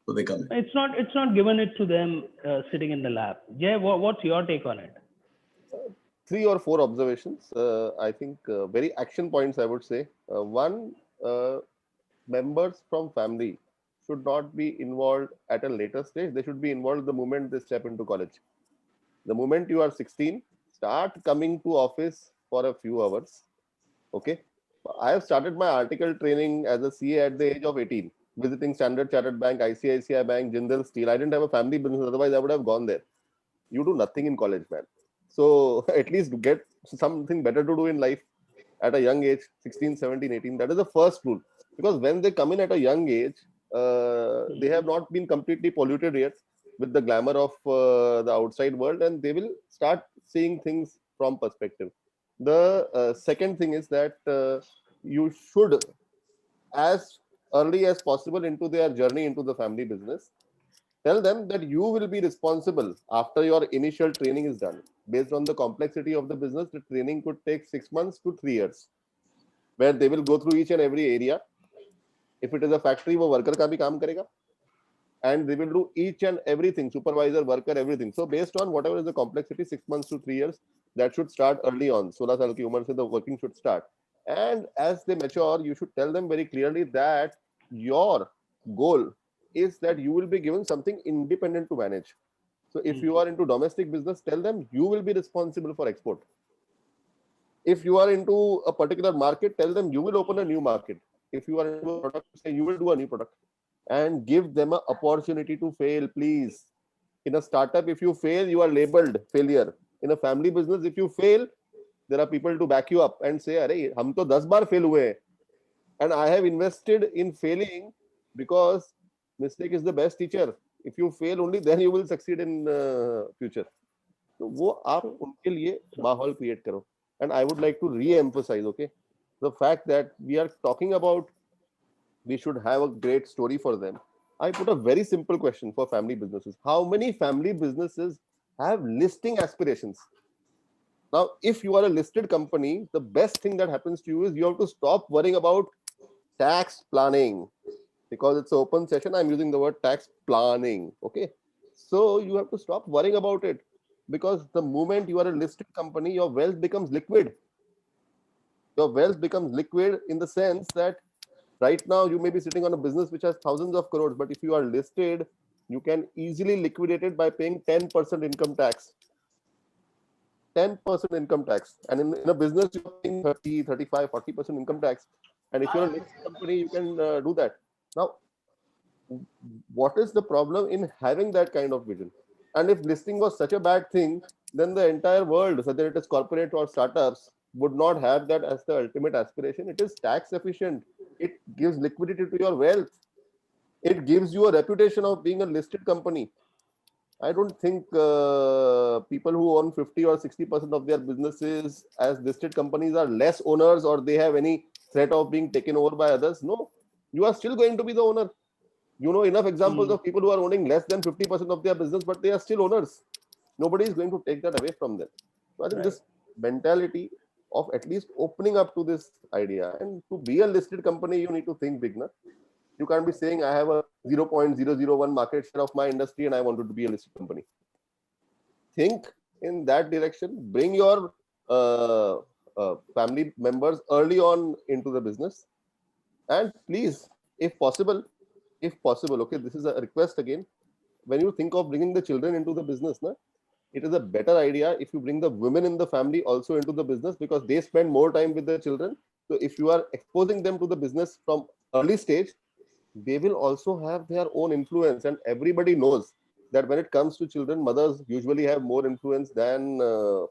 So they come in. It's not given it to them sitting in the lab. Jay, what's your take on it? 3 or 4 observations. I think very action points, I would say. One, members from family should not be involved at a later stage. They should be involved the moment they step into college. The moment you are 16, start coming to office for a few hours. Okay. I have started my article training as a CA at the age of 18, visiting Standard Chartered Bank, ICICI Bank, Jindal Steel. I didn't have a family business, otherwise I would have gone there. You do nothing in college, man. So at least get something better to do in life at a young age, 16, 17, 18. That is the first rule. Because when they come in at a young age, they have not been completely polluted yet with the glamour of the outside world, and they will start seeing things from perspective. The second thing is that you should, as early as possible into their journey into the family business, tell them that you will be responsible after your initial training is done. Based on the complexity of the business, the training could take 6 months to 3 years, where they will go through each and every area. If it is a factory, wo worker ka bhi kaam karega, and they will do each and everything, supervisor, worker, everything. So based on whatever is the complexity, 6 months to 3 years, that should start early on. 16 saal ki umar se the working should start. And as they mature, you should tell them very clearly that your goal is that you will be given something independent to manage. So if you are into domestic business, tell them you will be responsible for export. If you are into a particular market, tell them you will open a new market. If you are into a product, say you will do a new product. And give them an opportunity to fail, please. In a startup, if you fail, you are labeled failure. In a family business, if you fail, there are people to back you up and say, "Arey, hum to 10 baar fail hue." And I have invested in failing because mistake is the best teacher. If you fail only, then you will succeed in future. So वो आप उनके लिए माहौल create करो. And I would like to re-emphasize, okay, the fact that we are talking about we should have a great story for them. I put a very simple question for family businesses. How many family businesses have listing aspirations? Now, if you are a listed company, the best thing that happens to you is you have to stop worrying about tax planning. Because it's an open session, I'm using the word tax planning. Okay. So you have to stop worrying about it. Because the moment you are a listed company, your wealth becomes liquid. Your wealth becomes liquid in the sense that right now, you may be sitting on a business which has thousands of crores, but if you are listed, you can easily liquidate it by paying 10% income tax. 10% income tax. And in a business, you're paying 30, 35, 40% income tax. And if you're a listed company, you can do that. Now, what is the problem in having that kind of vision? And if listing was such a bad thing, then the entire world, whether it is corporate or startups, would not have that as the ultimate aspiration. It is tax efficient. It gives liquidity to your wealth. it gives you a reputation of being a listed company. I don't think people who own 50 or 60% of their businesses as listed companies are less owners or they have any threat of being taken over by others. No, you are still going to be the owner. You know enough examples of people who are owning less than 50% of their business, but they are still owners. Nobody is going to take that away from them. So I think this mentality of at least opening up to this idea, and to be a listed company, you need to think big. Na? You can't be saying I have a 0.001 market share of my industry and I wanted to be a listed company. Think in that direction. Bring your family members early on into the business, and please, if possible, okay, this is a request again. When you think of bringing the children into the business, na, it is a better idea if you bring the women in the family also into the business, because they spend more time with their children. So if you are exposing them to the business from early stage, they will also have their own influence. And everybody knows that when it comes to children, mothers usually have more influence than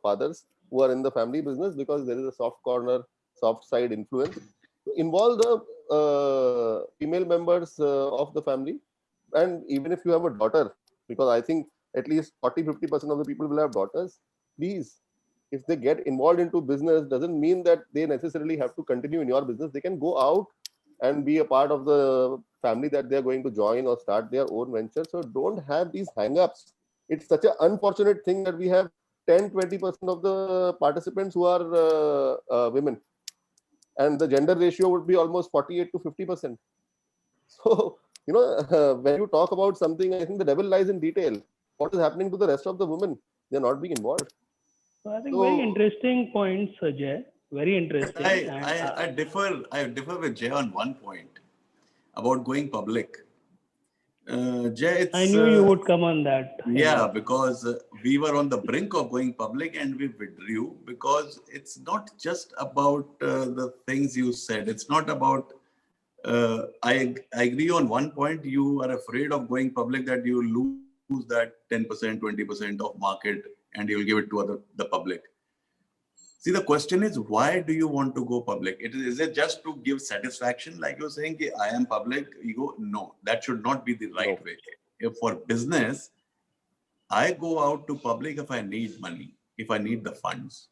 fathers who are in the family business, because there is a soft corner, soft side influence. So involve the female members of the family. And even if you have a daughter, because I think at least 40-50% of the people will have daughters, please, if they get involved into business, doesn't mean that they necessarily have to continue in your business. They can go out and be a part of the family that they're going to join or start their own venture. So don't have these hang-ups. It's such an unfortunate thing that we have 10-20% of the participants who are women, and the gender ratio would be almost 48-50%. So, you know, when you talk about something, I think the devil lies in detail. What is happening to the rest of the women? They're not being involved. So I think very interesting points, Jay. Very interesting. I differ with Jay on one point about going public. Jay, I knew you would come on that. Yeah, because we were on the brink of going public and we withdrew, because it's not just about the things you said. It's not about, I agree on one point. You are afraid of going public, that you lose that 10%, 20% of market and you'll give it to the public. See, the question is, why do you want to go public? Is it just to give satisfaction? Like you're saying, I am public, ego? No, that should not be the right way. If for business, I go out to public if I need money, if I need the funds.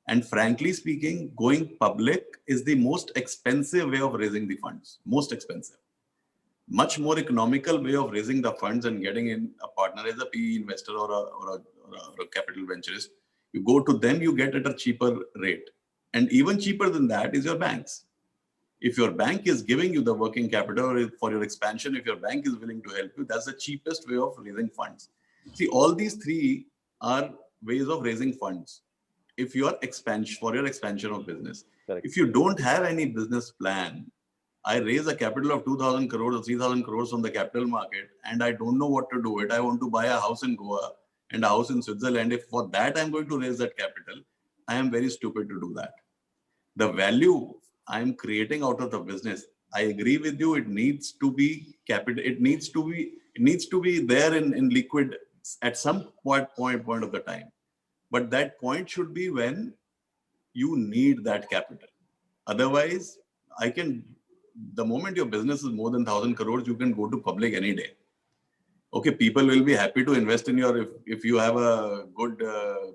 And frankly speaking, going public is the most expensive way of raising the funds. Most expensive. Much more economical way of raising the funds and getting in a partner as a PE investor or a capital venturist. You go to them, you get at a cheaper rate. And even cheaper than that is your banks. If your bank is giving you the working capital for your expansion, if your bank is willing to help you, that's the cheapest way of raising funds. See, all these three are ways of raising funds. If you are for your expansion of business. Correct. If you don't have any business plan, I raise a capital of 2,000 crores or 3,000 crores from the capital market, and I don't know what to do with it. I want to buy a house in Goa and a house in Switzerland. If for that I'm going to raise that capital, I am very stupid to do that. The value I am creating out of the business, I agree with you. It needs to be capital. It needs to be there in liquid at some point of the time. But that point should be when you need that capital. Otherwise, the moment your business is more than 1,000 crores, you can go to public any day. Okay, people will be happy to invest in if you have a good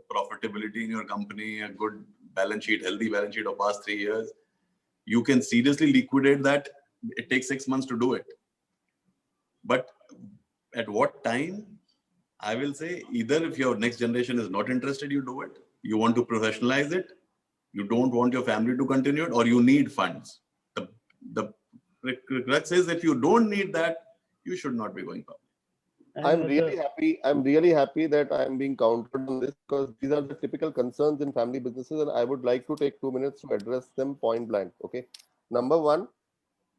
profitability in your company, a good balance sheet, healthy balance sheet of past 3 years. You can seriously liquidate that. It takes 6 months to do it. But at what time? I will say, either if your next generation is not interested, you do it. You want to professionalize it. You don't want your family to continue it, or you need funds. The crux is, if you don't need that, you should not be going public. I'm really happy that I'm being countered on this, because these are the typical concerns in family businesses, and I would like to take 2 minutes to address them point blank. Okay. Number one,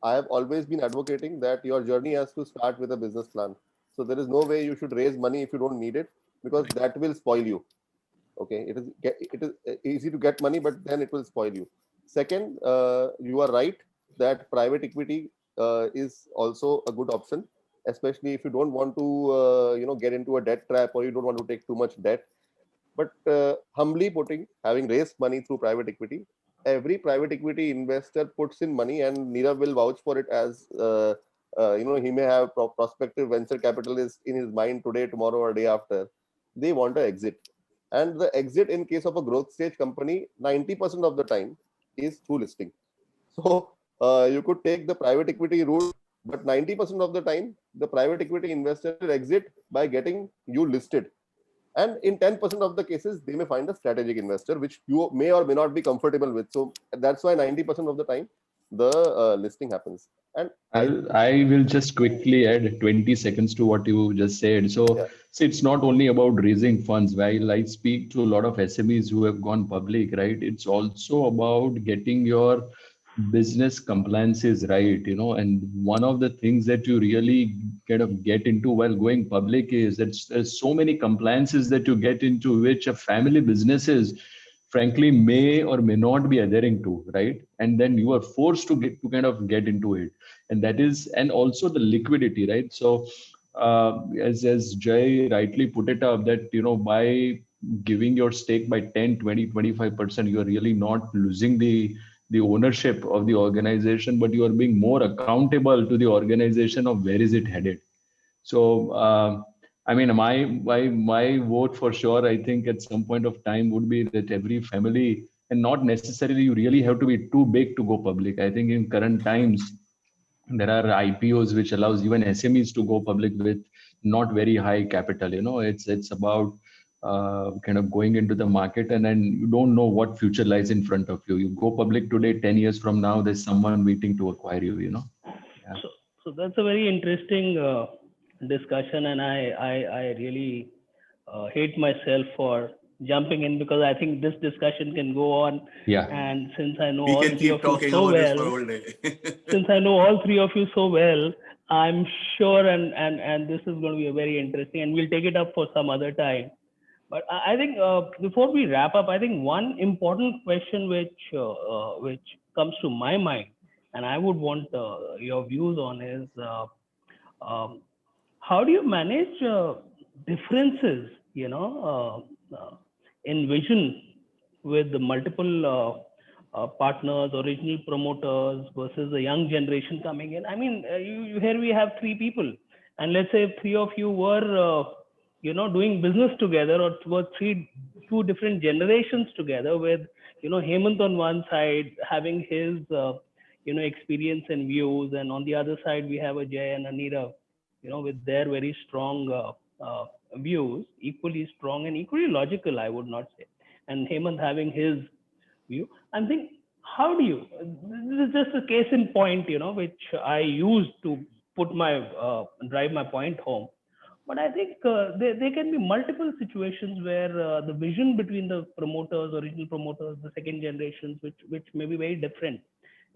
I have always been advocating that your journey has to start with a business plan. So there is no way you should raise money if you don't need it, because that will spoil you. Okay. It is easy to get money, but then it will spoil you. Second, you are right that private equity is also a good option, especially if you don't want to get into a debt trap, or you don't want to take too much debt. But humbly putting, having raised money through private equity, every private equity investor puts in money, and Nirav will vouch for it as he may have prospective venture capitalists in his mind today, tomorrow, or day after. They want to exit. And the exit in case of a growth stage company, 90% of the time is through listing. So you could take the private equity route, but 90% of the time, the private equity investor will exit by getting you listed. And in 10% of the cases, they may find a strategic investor, which you may or may not be comfortable with. So that's why 90% of the time, the listing happens. And I will just quickly add 20 seconds to what you just said. So, yeah. see, it's not only about raising funds. While I speak to a lot of SMEs who have gone public, right? It's also about getting your business compliances right, and one of the things that you really kind of get into while going public is that there's so many compliances that you get into which a family businesses frankly may or may not be adhering to, right? And then you are forced to kind of get into it, and that is, and also the liquidity, right? So as Jay rightly put it up, that by giving your stake by 10, 20, 25%, you are really not losing the ownership of the organization, but you are being more accountable to the organization of where is it headed. So, I mean, my vote for sure, I think at some point of time would be that every family, and not necessarily you really have to be too big to go public. I think in current times, there are IPOs which allows even SMEs to go public with not very high capital. It's about kind of going into the market, and then you don't know what future lies in front of you. You go public today, 10 years from now, there's someone waiting to acquire you. Yeah. So that's a very interesting discussion, and I really hate myself for jumping in, because I think this discussion can go on. Yeah. And since I know We all can three keep of you talking so about this for well, all day. since I know all three of you so well, I'm sure, and this is going to be a very interesting, and we'll take it up for some other time. But I think before we wrap up, I think one important question which comes to my mind, and I would want your views on, is um, how do you manage differences, in vision with the multiple partners, original promoters versus the young generation coming in? I mean, here we have three people, and let's say three of you were, doing business together, or were two different generations together, with, Hemant on one side having his, experience and views, and on the other side we have a Jay and a Nirav, with their very strong views, equally strong and equally logical, I would not say, and Hemant having his view. I'm thinking, how do you? This is just a case in point, which I use to put my drive my point home. But I think there can be multiple situations where the vision between the promoters, original promoters, the second generations, which may be very different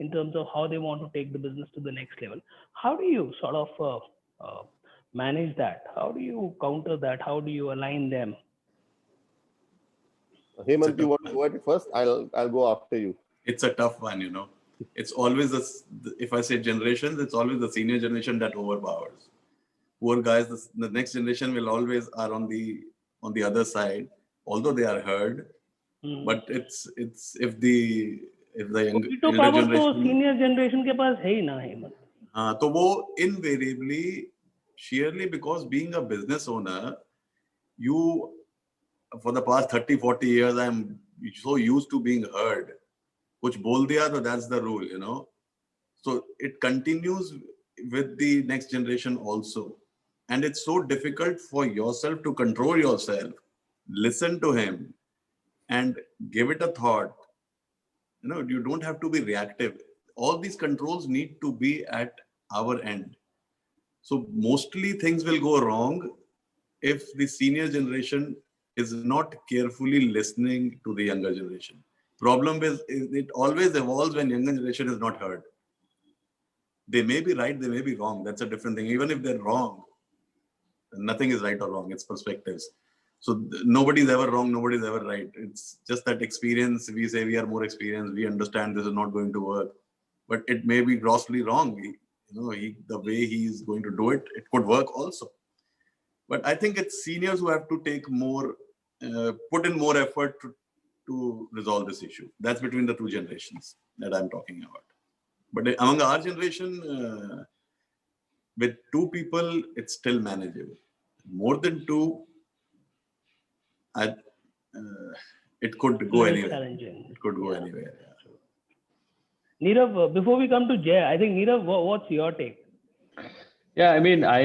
in terms of how they want to take the business to the next level. How do you sort of manage that? How do you counter that? How do you align them? Hemant, you want to go at it first? I'll go after you. It's a tough one, It's always if I say generations, it's always the senior generation that overpowers. Poor guys, the next generation will always are on the other side, although they are heard. But it's if the elder generation, senior generation के पास है ही ना हिम्मत. तो वो invariably, sheerly because being a business owner, you, for the past 30-40 years, I'm so used to being heard. Kuch bol diya, so that's the rule, So it continues with the next generation also. And it's so difficult for yourself to control yourself, listen to him, and give it a thought. You don't have to be reactive. All these controls need to be at our end. So mostly things will go wrong if the senior generation is not carefully listening to the younger generation. Problem is, it always evolves when younger generation is not heard. They may be right, they may be wrong. That's a different thing. Even if they're wrong, nothing is right or wrong. It's perspectives. So nobody's ever wrong, nobody's ever right. It's just that experience. We say we are more experienced. We understand this is not going to work, but it may be grossly wrong. The way he's going to do it, it could work also. But I think it's seniors who have to take more, put in more effort to resolve this issue. That's between the two generations that I'm talking about. But among our generation, with two people, it's still manageable. More than two, it could go Little anywhere. challenging. It could go Yeah. anywhere. Nirav, before we come to Jay, I think Nirav, what's your take? Yeah, I mean, I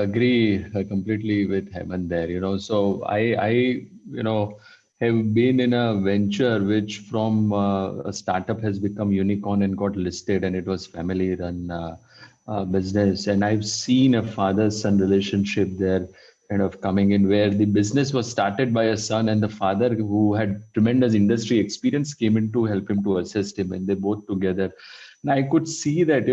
agree completely with Hemant there, So I have been in a venture which from a startup has become unicorn and got listed, and it was family run business. And I've seen a father-son relationship there kind of coming in, where the business was started by a son, and the father, who had tremendous industry experience, came in to help him, to assist him, and they both together. And I could see that,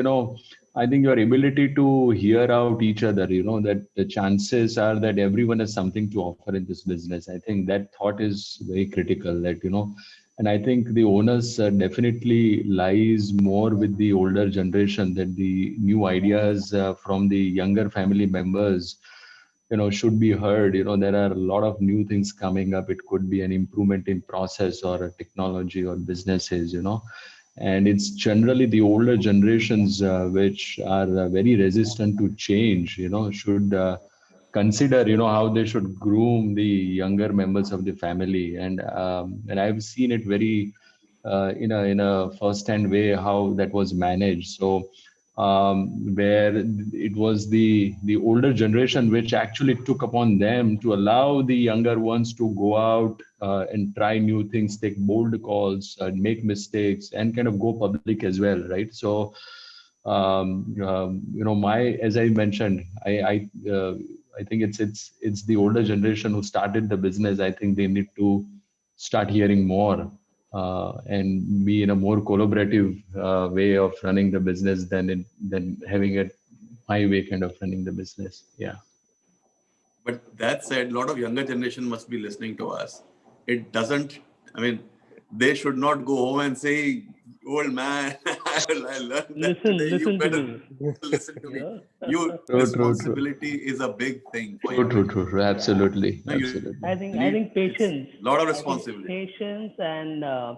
I think your ability to hear out each other, that the chances are that everyone has something to offer in this business. I think that thought is very critical, that, and I think the onus definitely lies more with the older generation, that the new ideas from the younger family members, should be heard. There are a lot of new things coming up. It could be an improvement in process or a technology or businesses, and it's generally the older generations which are very resistant to change, should consider, how they should groom the younger members of the family. And I've seen it very in a first-hand way how that was managed. So where it was the older generation which actually took upon them to allow the younger ones to go out and try new things, take bold calls, make mistakes, and kind of go public as well, right? So as I mentioned, I think it's the older generation who started the business. I think they need to start hearing more and be in a more collaborative way of running the business than having it my way kind of running the business. Yeah. But that said, a lot of younger generation must be listening to us. It doesn't, I mean, they should not go home and say, old man, I learned that today. You Listen to better me. listen to me. Yeah. Your True. responsibility is a big thing for you. True. Absolutely. No, you Absolutely. I think need patience. a lot of I think responsibility. patience, and I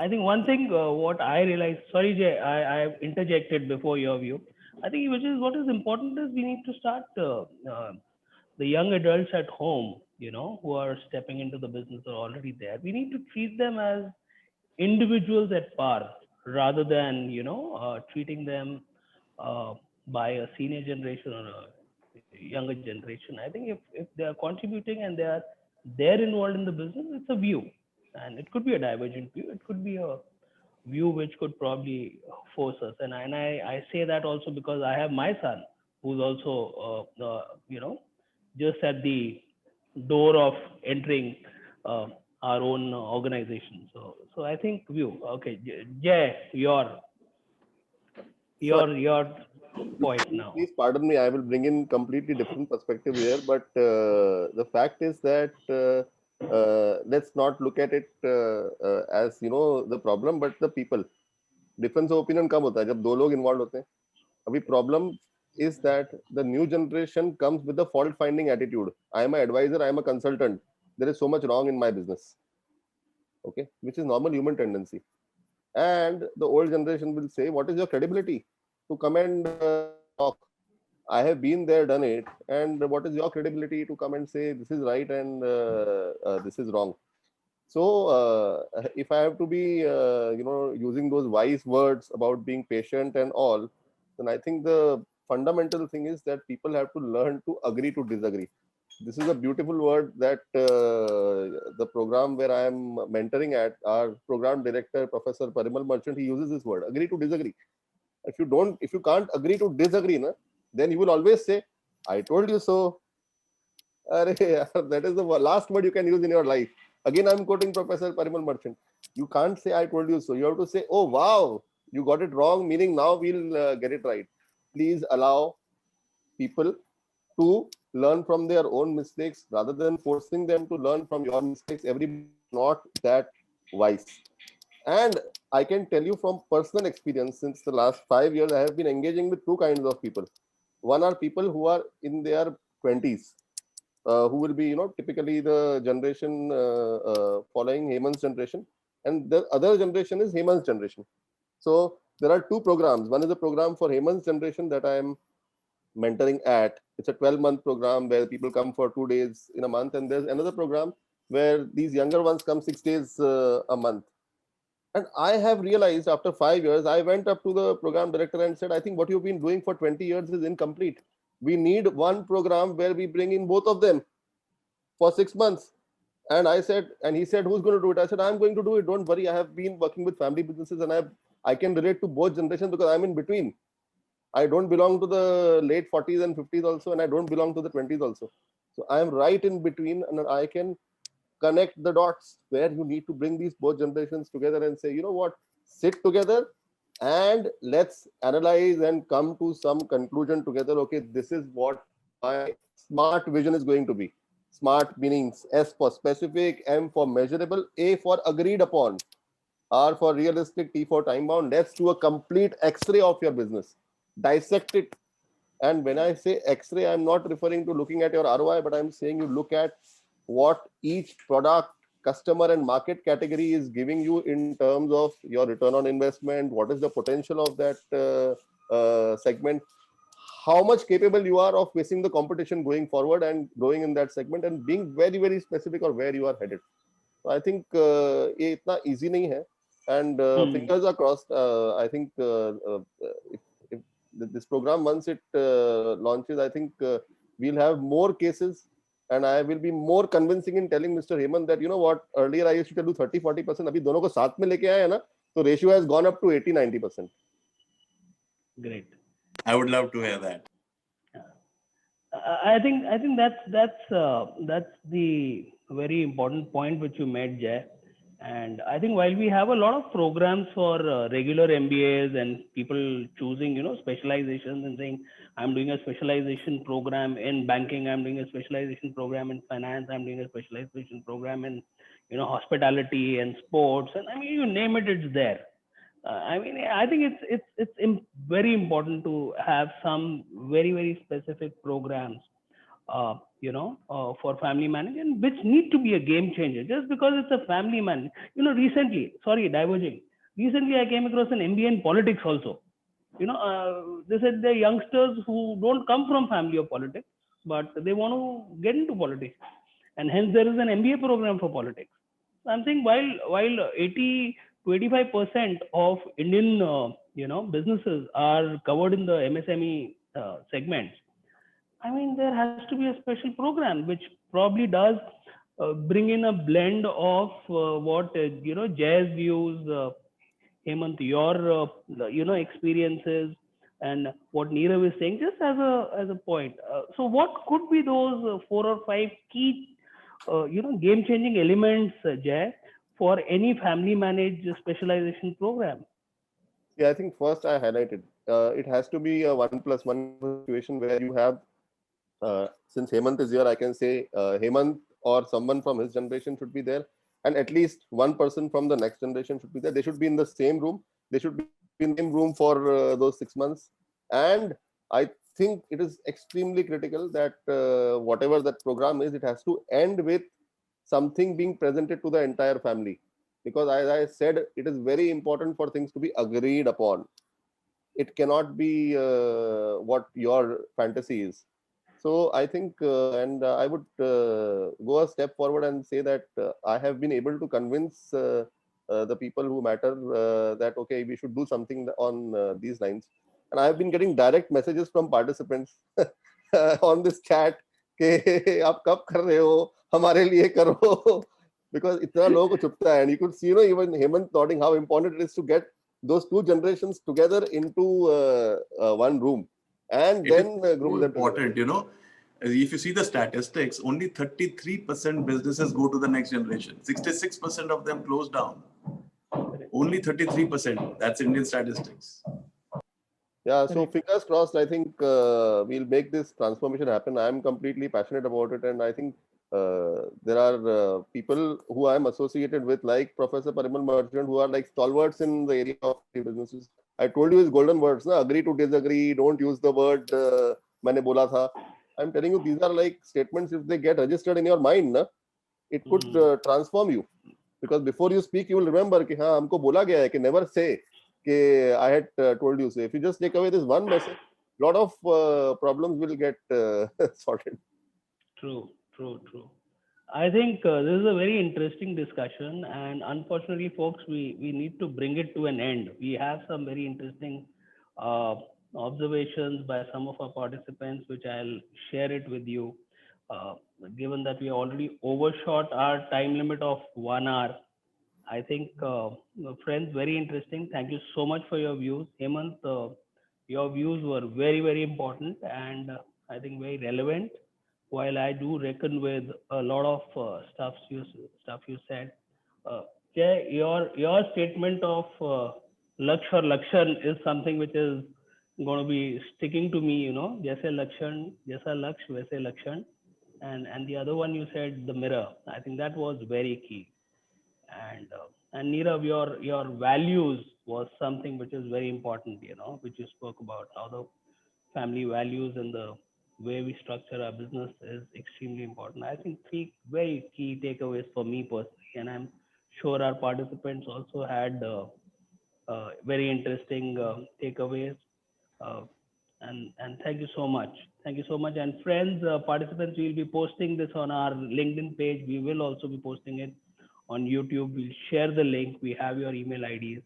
think one thing what I realized. Sorry, Jay, I interjected before your view. I think what is important is we need to start the young adults at home, who are stepping into the business or already there. We need to treat them as individuals at par, rather than treating them by a senior generation or a younger generation. I think if they are contributing and they're involved in the business, it's a view, and it could be a divergent view. It could be a view which could probably force us. And I say that also because I have my son, who's also just at the door of entering uh, our own organization. So I think view. Okay, Jay, So your point now. please pardon me, I will bring in completely different perspective here, but the fact is that let's not look at it as the problem, but the people. Difference of opinion कब होता है जब दो लोग involved होते हैं. अभी problem is that the new generation comes with the fault finding attitude. I am an advisor, I am a consultant. There is so much wrong in my business. Okay, which is normal human tendency. And the old generation will say, what is your credibility to come and talk? I have been there, done it. And what is your credibility to come and say this is right and this is wrong? So if I have to be, using those wise words about being patient and all, then I think the fundamental thing is that people have to learn to agree to disagree. This is a beautiful word that the program where I am mentoring at, our program director, Professor Parimal Merchant, he uses this word, agree to disagree. If you can't agree to disagree, then you will always say, I told you so. That is the last word you can use in your life. Again, I'm quoting Professor Parimal Merchant. You can't say, I told you so. You have to say, oh, wow, you got it wrong, meaning now we'll get it right. Please allow people to learn from their own mistakes rather than forcing them to learn from your mistakes. Everybody is not that wise. And I can tell you from personal experience, since the last 5 years, I have been engaging with two kinds of people. One are people who are in their 20s, who will be, typically the generation following Hemant's generation. And the other generation is Hemant's generation. So there are two programs. One is a program for Hemant's generation that I am mentoring at. It's a 12-month program where people come for 2 days in a month, and there's another program where these younger ones come 6 days a month. And I have realized after 5 years, I went up to the program director and said, I think what you've been doing for 20 years is incomplete. We need one program where we bring in both of them for 6 months. And I said, and he said, who's going to do it? I said, I'm going to do it. Don't worry. I have been working with family businesses, and I can relate to both generations because I'm in between. I don't belong to the late 40s and 50s also, and I don't belong to the 20s also. So I'm right in between, and I can connect the dots where you need to bring these both generations together and say, you know what, sit together and let's analyze and come to some conclusion together. Okay, this is what my smart vision is going to be. Smart meaning S for specific, M for measurable, A for agreed upon, R for realistic, T for time bound. Let's do a complete X-ray of your business, dissect it. And when I say X-ray, I'm not referring to looking at your ROI, but I'm saying you look at what each product, customer, and market category is giving you in terms of your return on investment. What is the potential of that segment? How much capable you are of facing the competition going forward and growing in that segment, and being very, very specific on where you are headed. So I think ये इतना easy नहीं है, and fingers are crossed. I think if this program, once it launches, I think we'll have more cases, and I will be more convincing in telling Mr. Hemant that, you know what, earlier I used to do 30-40%, अभी दोनों को साथ में लेके आए हैं ना, तो ratio has gone up to 80-90%. Great. I would love to hear that. I think that's the very important point which you made, Jay. And I think while we have a lot of programs for regular MBAs and people choosing, specializations and saying, I'm doing a specialization program in banking, I'm doing a specialization program in finance, I'm doing a specialization program in, hospitality and sports, and I mean, you name it, it's there. I think it's very important to have some very, very specific programs, for family management, which need to be a game changer. Just because it's a family man, recently, sorry, diverging. Recently, I came across an MBA in politics also. They said they're youngsters who don't come from family of politics, but they want to get into politics, and hence there is an MBA program for politics. So I'm saying while 80 to 85% of Indian, businesses are covered in the MSME segments. I mean, there has to be a special program which probably does bring in a blend of what Jay's views, Hemant, your experiences, and what Nirav is saying, just as a point. So, what could be those 4 or 5 key, game-changing elements, Jay, for any family managed specialization program? Yeah, I think first I highlighted it has to be a 1+1 situation where you have. Since Hemant is here, I can say Hemant or someone from his generation should be there, and at least one person from the next generation should be there. They should be in the same room. They should be in the same room for those 6 months. And I think it is extremely critical that whatever that program is, it has to end with something being presented to the entire family. Because as I said, it is very important for things to be agreed upon. It cannot be what your fantasy is. So I think, and I would go a step forward and say that I have been able to convince the people who matter that, okay, we should do something on these lines. And I have been getting direct messages from participants on this chat, कि आप कब कर रहे हो, हमारे लिए करो, because इतना लोगों को चुपता है. And you could see, even Hemant nodding how important it is to get those two generations together into one room. And then group them important, if you see the statistics, only 33% businesses go to the next generation. 66% of them close down. Only 33%. That's Indian statistics. Yeah, so fingers crossed. I think we'll make this transformation happen. I'm completely passionate about it, and I think there are people who I'm associated with, like Professor Parimal Merchant, who are like stalwarts in the area of businesses. I told you his golden words, na? Agree to disagree, don't use the word मैंने बोला था. I'm telling you, these are like statements, if they get registered in your mind, na, it could transform you. Because before you speak, you will remember कि हाँ हमको बोला गया है कि never say कि I had told you so. If you just take away this one message, lot of problems will get sorted. True, true, true. I think this is a very interesting discussion, and unfortunately, folks, we need to bring it to an end. We have some very interesting uh, observations by some of our participants, which I'll share it with you. Uh, Given that we already overshot our time limit of 1 hour, I think, friends, very interesting. Thank you so much for your views. Hemant, your views were very, very important and I think very relevant. While I do reckon with a lot of stuff you said, Jay, your statement of Laksh or Lakshan is something which is going to be sticking to me. You know, जैसे Lakshan, जैसा Laksh, वैसे Lakshan, and the other one you said the mirror. I think that was very key. And Nirav, your values was something which is very important, you know, which you spoke about how the family values and the way we structure our business is extremely important. I think three very key takeaways for me personally, and I'm sure our participants also had very interesting takeaways. Uh, and thank you so much. Thank you so much. And friends, participants, we'll be posting this on our LinkedIn page. We will also be posting it on YouTube. We'll share the link. We have your email IDs.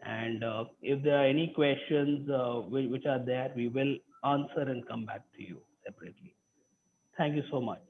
And if there are any questions which are there, we will answer and come back to you separately. Thank you so much.